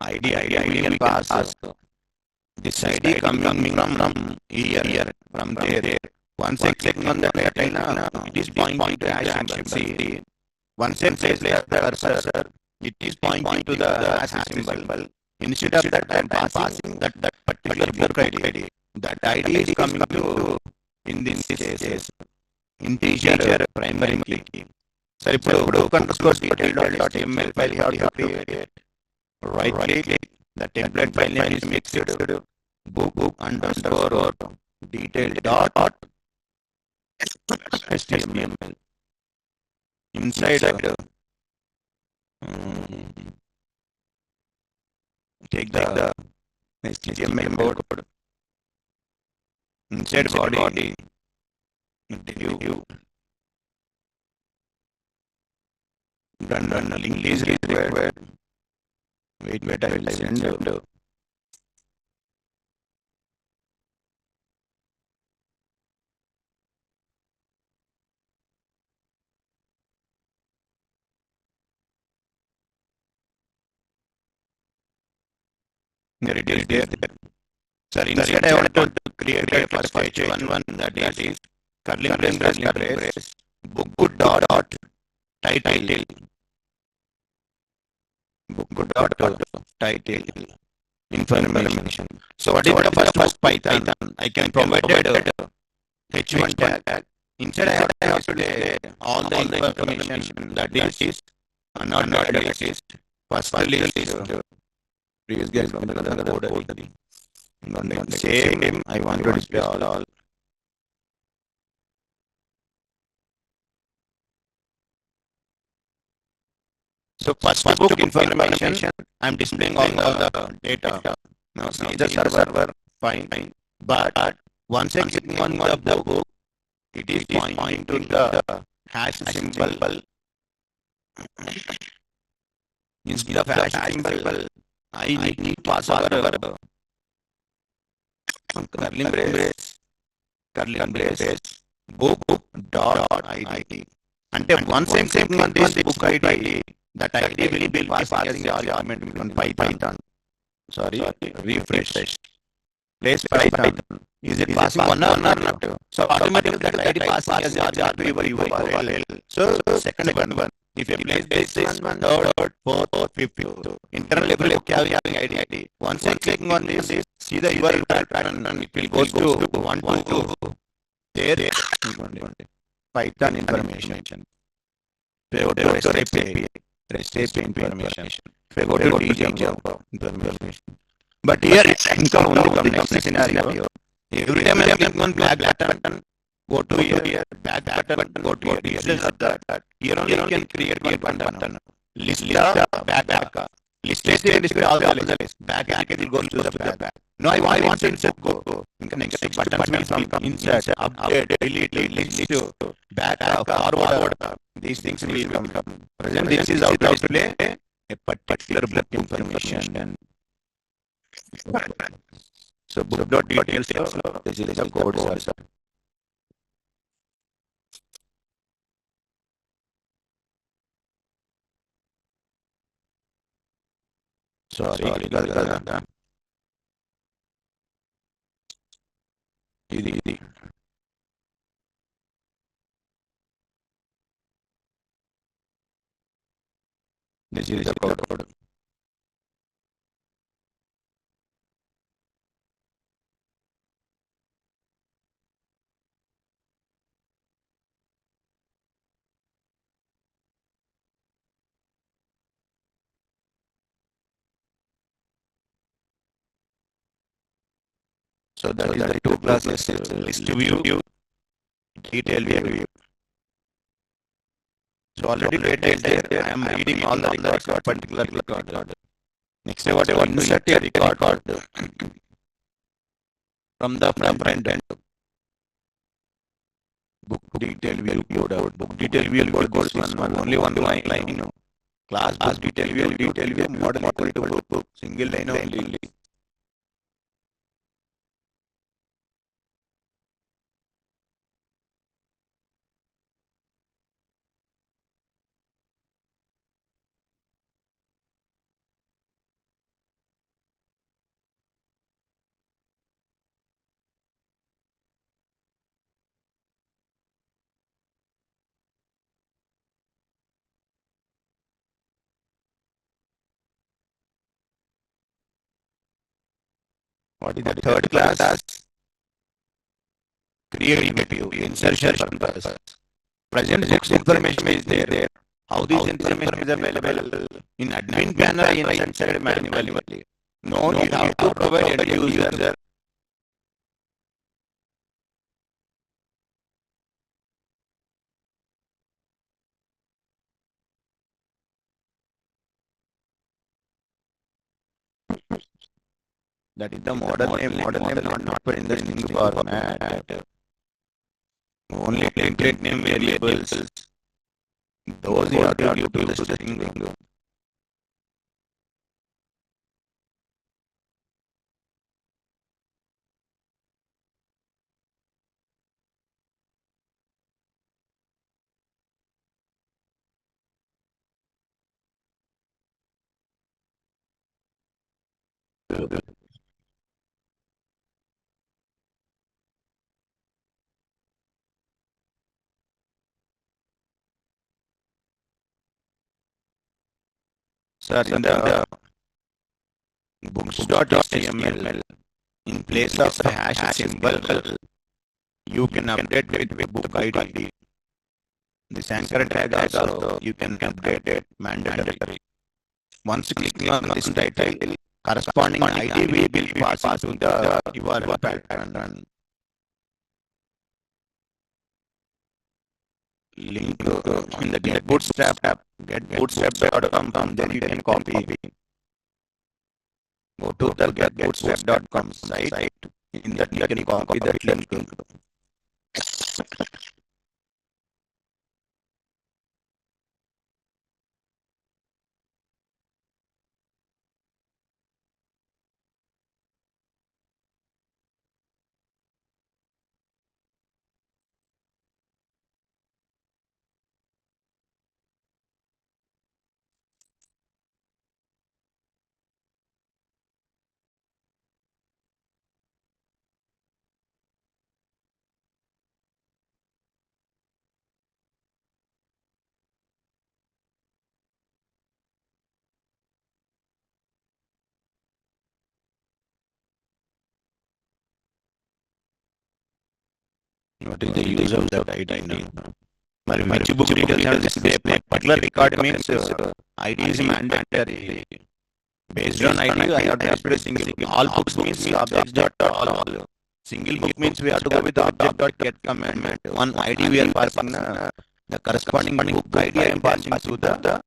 ID we can pass. This ID coming from here, from there. Once I click on the data, it is pointing to hash symbol. See, once I place the cursor, it is pointing to the hash symbol. Instead of that, I am passing that particular book ID. That ID is coming to, in this case, integer primary key. Sir, ఇప్పుడు book underscore detail.html file you have to create. Right click, the template file name is mixed book underscore detail dot html. Inside, take the HTML code. Inside body, div, run, link is required. Wait, I will send. There it is there. Sir, inside I want to create a first H1 that is curly brace, book dot title, book dot title information. So what is the first Python? I can provide H1 tag. Inside I have to display all the information that is not list. First list, previous guys from the code. Same, I want to display all. So first book information, I'm displaying all the data. Now see the server, fine. But once I click on the book, it is pointing to the hash symbol. Instead of hash symbol, I need to pass over curly brace, book dot ID. And once I'm clicking on this book ID, that ID will be passing the argument on Python. Sorry, refresh. Place Python. Is it passing one or not? So automatically that ID passing as the argument to your URL. So second one, if you place this one, third, fourth, fifth, internal level having ID. Once I clicking on this, see the URL pattern, it will go to 1 to there. Python information. Go to REST API information. Go to DJ information. But here it's income only from next scenario. Every time I click on black button, go to here, back button, go to here. Instead of that, here only you can create one button. List the back. List display all the list. Back it will go to the back. No, I want to insert go. Next button will come insert, update, delete, list, back, forward. These things will come. Present this is how to display a particular book information. So book dot details. This is the code, sir. Sorry, ఇది this is the code. So that is the two classes, list view, detail view. So already data is there. I am reading all the records, particular record. Next, what I want to insert a record from the front end. Book detail view code out. Book detail view code one. Only one line. Class book detail view model equal to book. Single line only. What is the third class? Create view, insertion purpose. Present books information is there. How this information is available? In admin panel, inserted manually. No, you have to provide end user. That is the model name, not put in the string format. Only template name variables. Those you have to give to the string. Sir, in the books.html, in place of the hash symbol, you can update it with book ID. This anchor tag also you can update it mandatory. Once clicking on this title, corresponding ID will be passed to the URL pattern. Link in the get bootstrap.com, from there you can copy. Go to the getbootstrap.com site. In that you can copy that link. What is the use of that ID now? Which book details are displayed? Particular record means ID is mandatory. Based on ID, I have to display single. All books means objects.all. Single book means we have to go with object.get command. One ID we are passing the corresponding book ID I am passing to the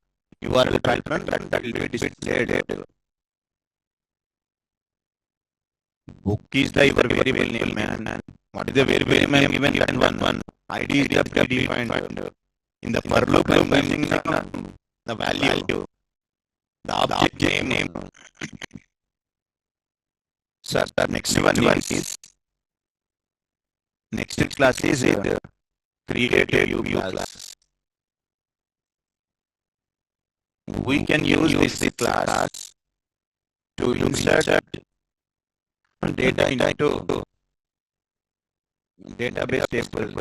URL pattern that will be displayed. Book is the variable name, man. What is the variable name given? That one. ID is the predefined. In the for loop, I am using the value. The object name. So the next class is create a view class. We can use this class to insert data into database table.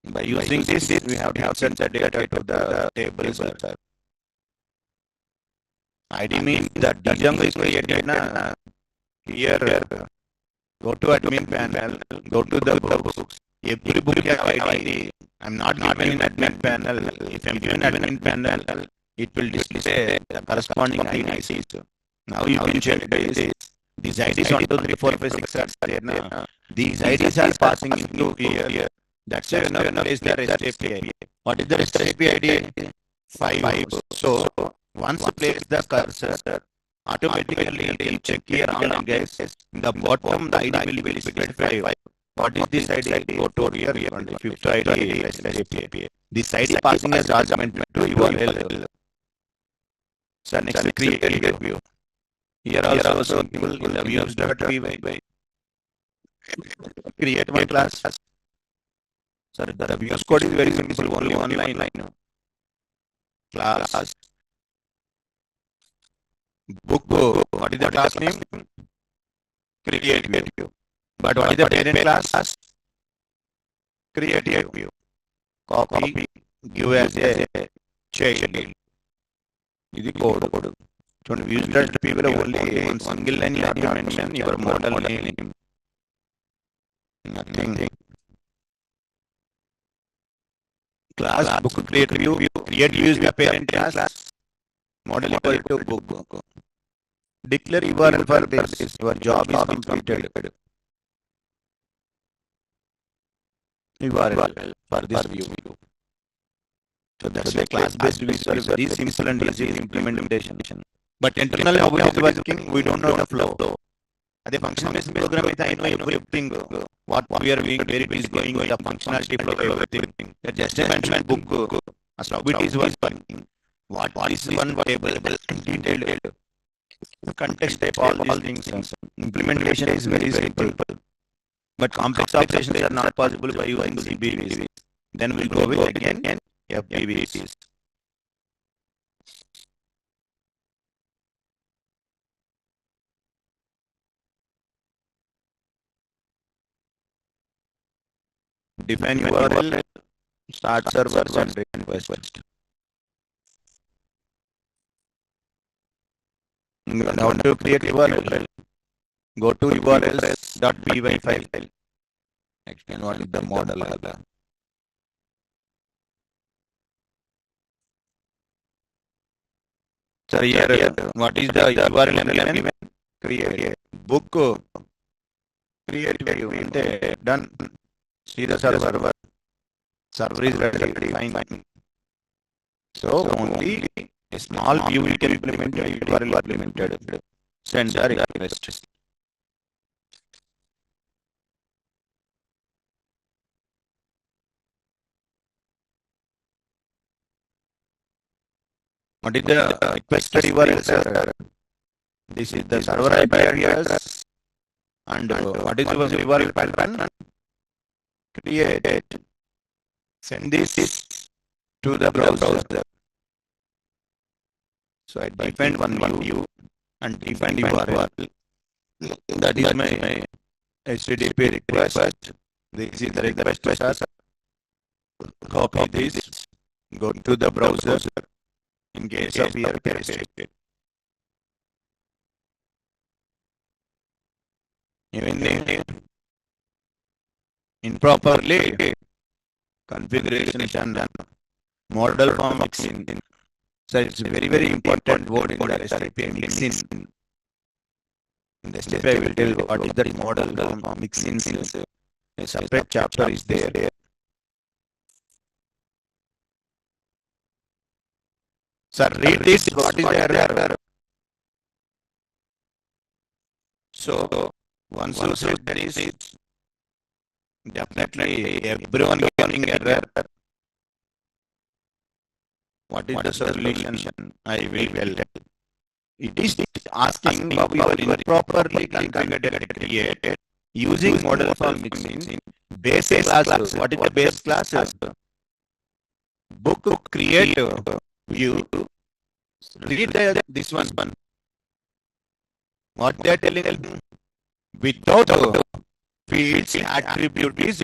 By using this, we have to insert the data to the table. ID means that DJungle is created. Here, go to admin panel, go to the books. Every book has ID. I'm not given in admin panel. If I'm given admin panel, it will display the corresponding IDs. Now you can check this. These IDs 1, 2, 3, 4, 5, 6 are there. These IDs are passing into here. That's why now place the REST API. What is the REST API ID? 5. So once you place the cursor, automatically it will check here on guys. In the bottom, the ID will be specified. What is this ID? Go to here, fifth ID, REST API. This ID passing as argument to URL. So next create view. Here also simple in the views.py. Create one class. Sorry, the views code is very simple, only one line. Class book. What is the class name? Create view. But what is the parent class? Create view. Copy, give as a child. This is code. So we use that people only one single line you have to mention your model name. Nothing. Class book create view. Create view is the parent class. Model equal to book. Declare URL for this. Your job is completed. URL for this view. So that's why class-based views are very simple and easy implementation. But internally how it is working, we don't know the flow. At the function-based program, I know everything. What we are doing, where it is going, the functionality flow, everything. Just mention book, as how it is working. What is one table, detailed context type, all these things. Implementation is very simple. But complex operations are not possible by using CBVs. Then we'll go with again FBVs. Define URL, start server, send request. Now to create URL, go to urls.py file. Explain what is the model. So here, what is the URL element? Create book, create view, done. See the server. Server is ready. Fine. So only a small view we can implement, URL implemented. Send the request. What is the requested URL, sir? This is the server IP address. And what is your URL pattern? Create. Send this to the browser. So I defined one view and defined URL. That is my HTTP request. This is the request. Copy this. Go to the browser. In case of here, paste it. Even improperly configuration is done. Model form mixing. So it's a very important word in the SAP mixing. In the step I will tell you what is that model form mixing. A separate chapter is there. So read this, what is the error? So once you said this, definitely everyone getting error. What is the solution? I will tell. It is asking how you are improperly configured created using model form mixing. Base class. What is the base class? Book create view. Read this one. What they are telling? Without fields attribute is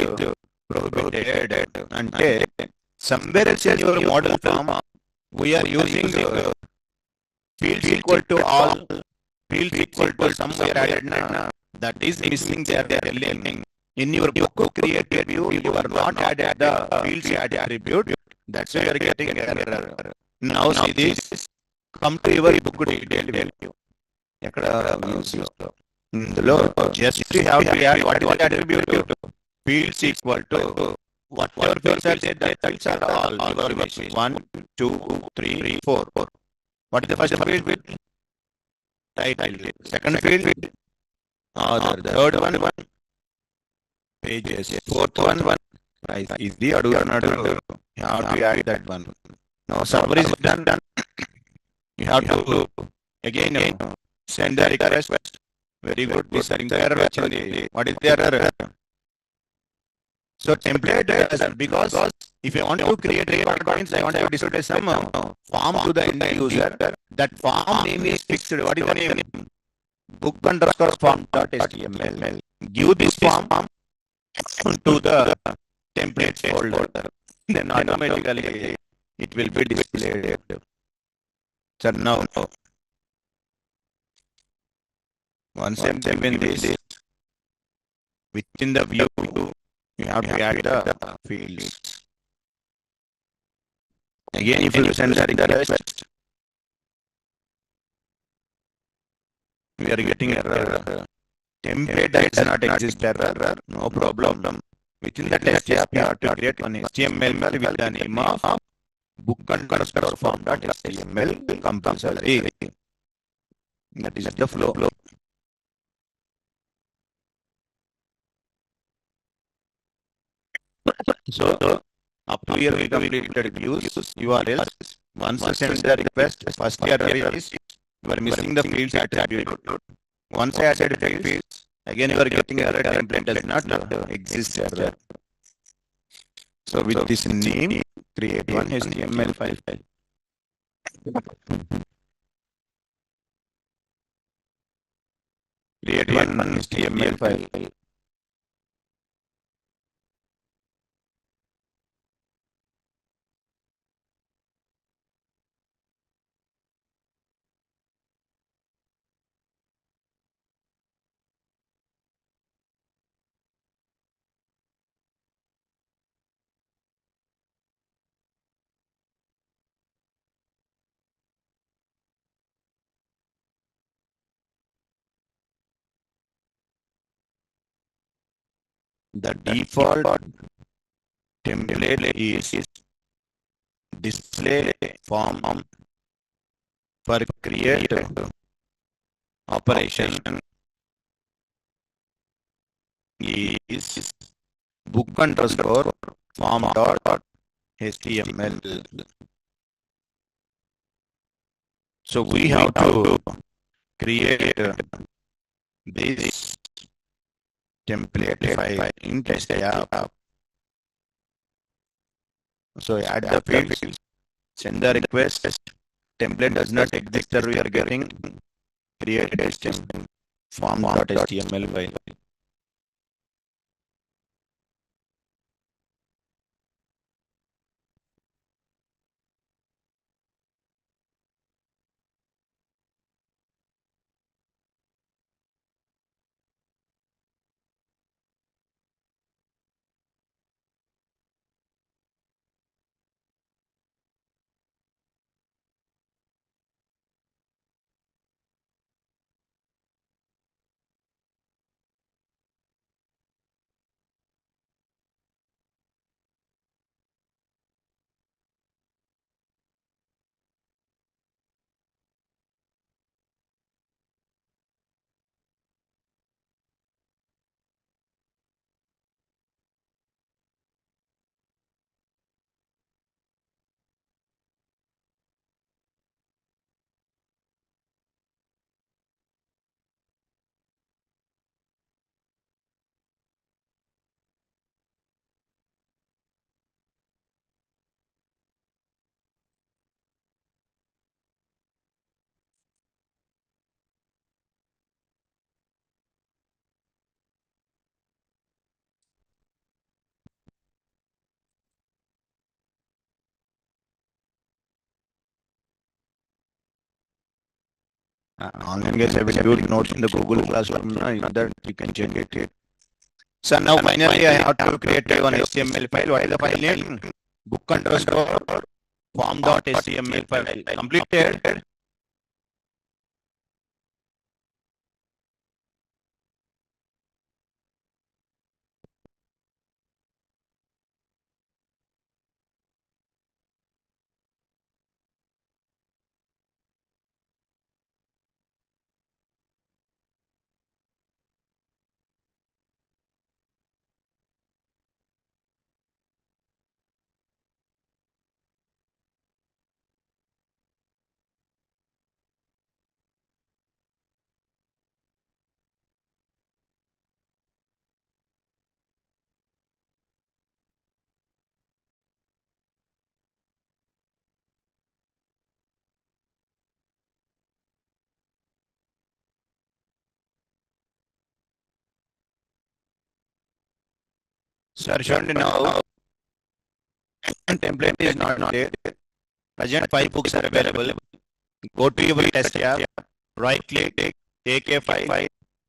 prohibited. And somewhere else in your model form, we are using fields equal to all, fields equal to somewhere added now. That is missing there. They are telling in your book created view, you are not added the fields attribute. That's why you are getting error. Now see this. Come to your book detailed value. Just you have to add what is the attribute? Fields equal to whatever fields are there, that fields are all. 1, 2, 3, 4. What is the first field? Title. Second field? Author. The third one? Pages. Fourth one? Price. Is the order not? You have to add that one. Now server is done. You have to again send the request. Very good. This is the error. What is the error? So template, because if I want to create record coins, I want to display some form to the end user. That form name is fixed. What is the name? Book underscore form.html. Give this form to the template folder. Then automatically it will be displayed. So now Once I'm given this, within the view, you have to add the fields. Again, if you send the request, we are getting error. Template does not exist error. No problem. Within the test, you have to create one HTML with the name of book underscore form dot HTML compulsory. That is the flow. So up to here we completed views URLs. Once you send the request, first error is you are missing the fields attribute. Once I added fields, again you are getting error template does not exist error. So with this name, create one HTML file. Create one HTML file. The default template is display form for create operation is book underscore form dot HTML. So we have to create this template file in test app. So add the fields, send the request. Template does not exist. We are getting create HTML form.html file. Online guys, I will do notes in the Google Classroom. That you can check it. So now finally I have to create one HTML file. What is the file name? Book underscore form.html file. Completed. Search only now. Template is not there. Present 5 books are available. Go to your test app. Right click. Take a file.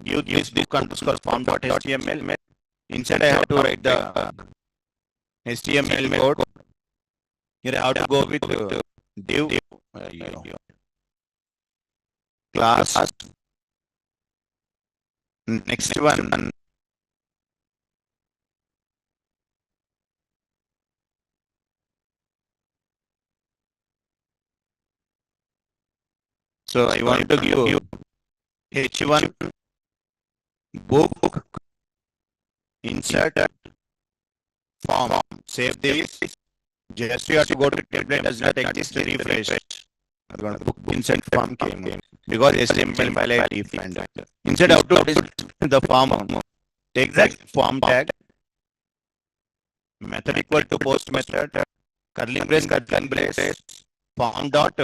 give this book underscore form.html. Inside I have to write the HTML code. Here I have to go with div class. Next one. So I want to give H1 book insert form. Save this. Just you have to go to template does not exist. Refresh. Book insert form came because HTML file I defined. Inside how to the form. Take that form tag. Method equal to post method. Curly brace. Form dot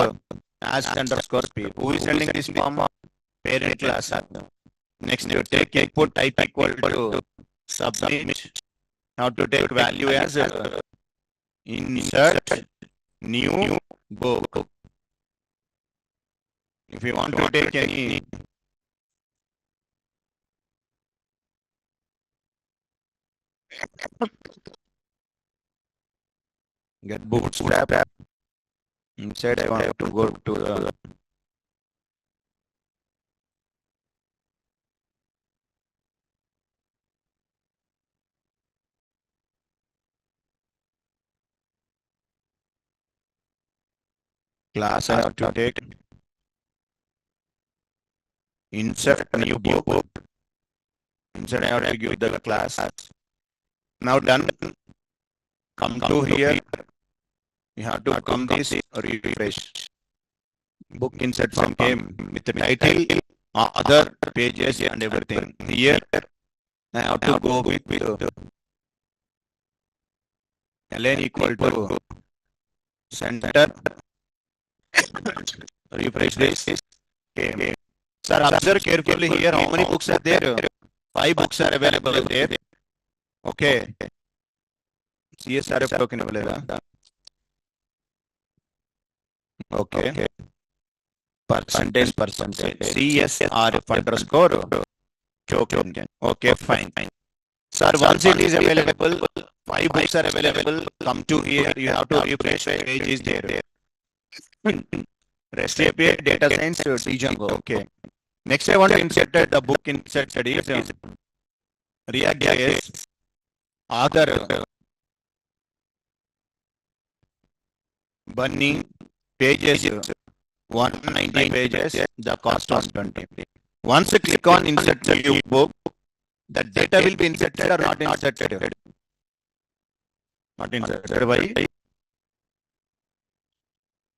as underscore p. Who is sending this form? Parent class. Next, you take input type equal to submit. Now to take value as insert new book. If you want to take any get bootstrap. Instead, I want to go to the class. I have to take insert new book. Inside I have to give the class. Now done. Come to here. You have to come this refresh. Book insert some came with the title, other pages and everything. Here I have to go with ln equal to center. Refresh this. Came. Sir, observe carefully here. How many books are there? 5 books are available there. Okay. CSRF token available. Okay. Percentage. CSRF underscore token. Okay, fine. Sir, once it is available, 5 books are available. Come to here. You have to refresh. Page is there. REST API, data science, Django. Okay. Next, I want to insert the book inserted is React.js author Bunny pages 190 pages. The cost was 20. Once you click on insert new book, the data will be inserted or not inserted? Not inserted. Why?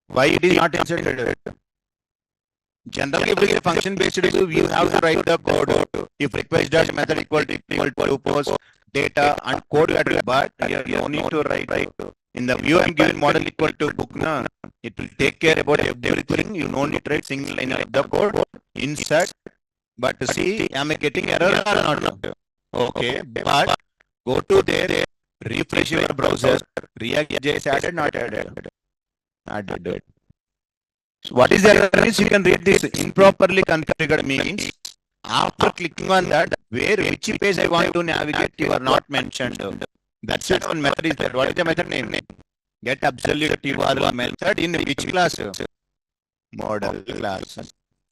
Why it is not inserted? Generally, if it is a function-based view, you have to write the code. If request dot method equal to post data and code you have to, but you don't need to write. In the view I'm given model equal to book, na, it will take care about everything. You don't need to write single line of the code. Insert. But see, am I getting error or not? Okay, but go to there, refresh your browser. React.js added, not added? Added. So what is the error is you can read this improperly configured means after clicking on that which page I want to navigate you are not mentioned. That's it. One method is there. What is the method name? Get absolute URL method in which class? Model class.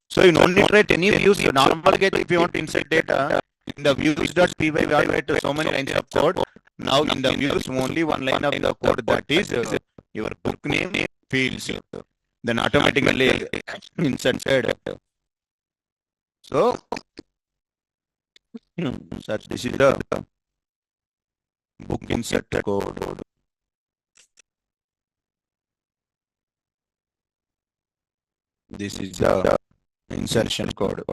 So you don't need to write any views. You normally get if you want to insert data in the views.py we have write so many lines of code. Now in the views only one line of the code that is your book name fields. Then automatically inserted. So, this is the book insert code. This is the insertion code.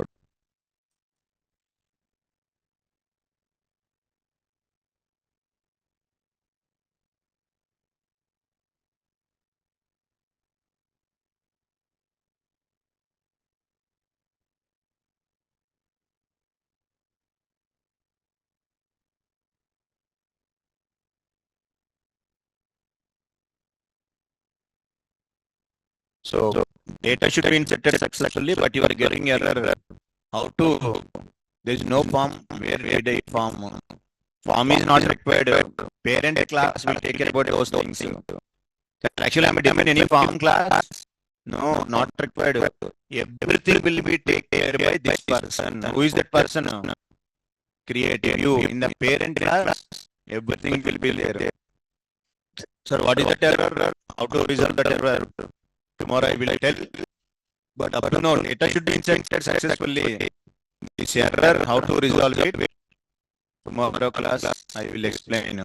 So data should be inserted successfully, but you are getting error. How to There is no form where we did a form. Form is not required. Parent class will take care about those things. Actually, I'm in any form class. No, not required. Everything will be taken care by this person. Who is that person? Creative view. In the parent class, everything will be there. Sir, what is that error? How to resolve that error? Tomorrow I will tell. But up to now, data should be inserted successfully. This error, how to resolve it? Tomorrow class, I will explain.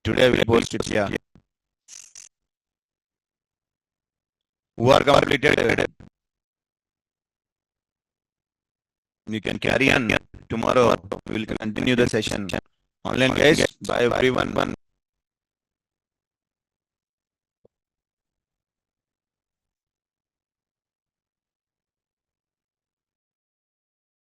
Today I will post it. Yeah. Who are completed? You can carry on. Tomorrow we will continue the session. Online guys, bye everyone.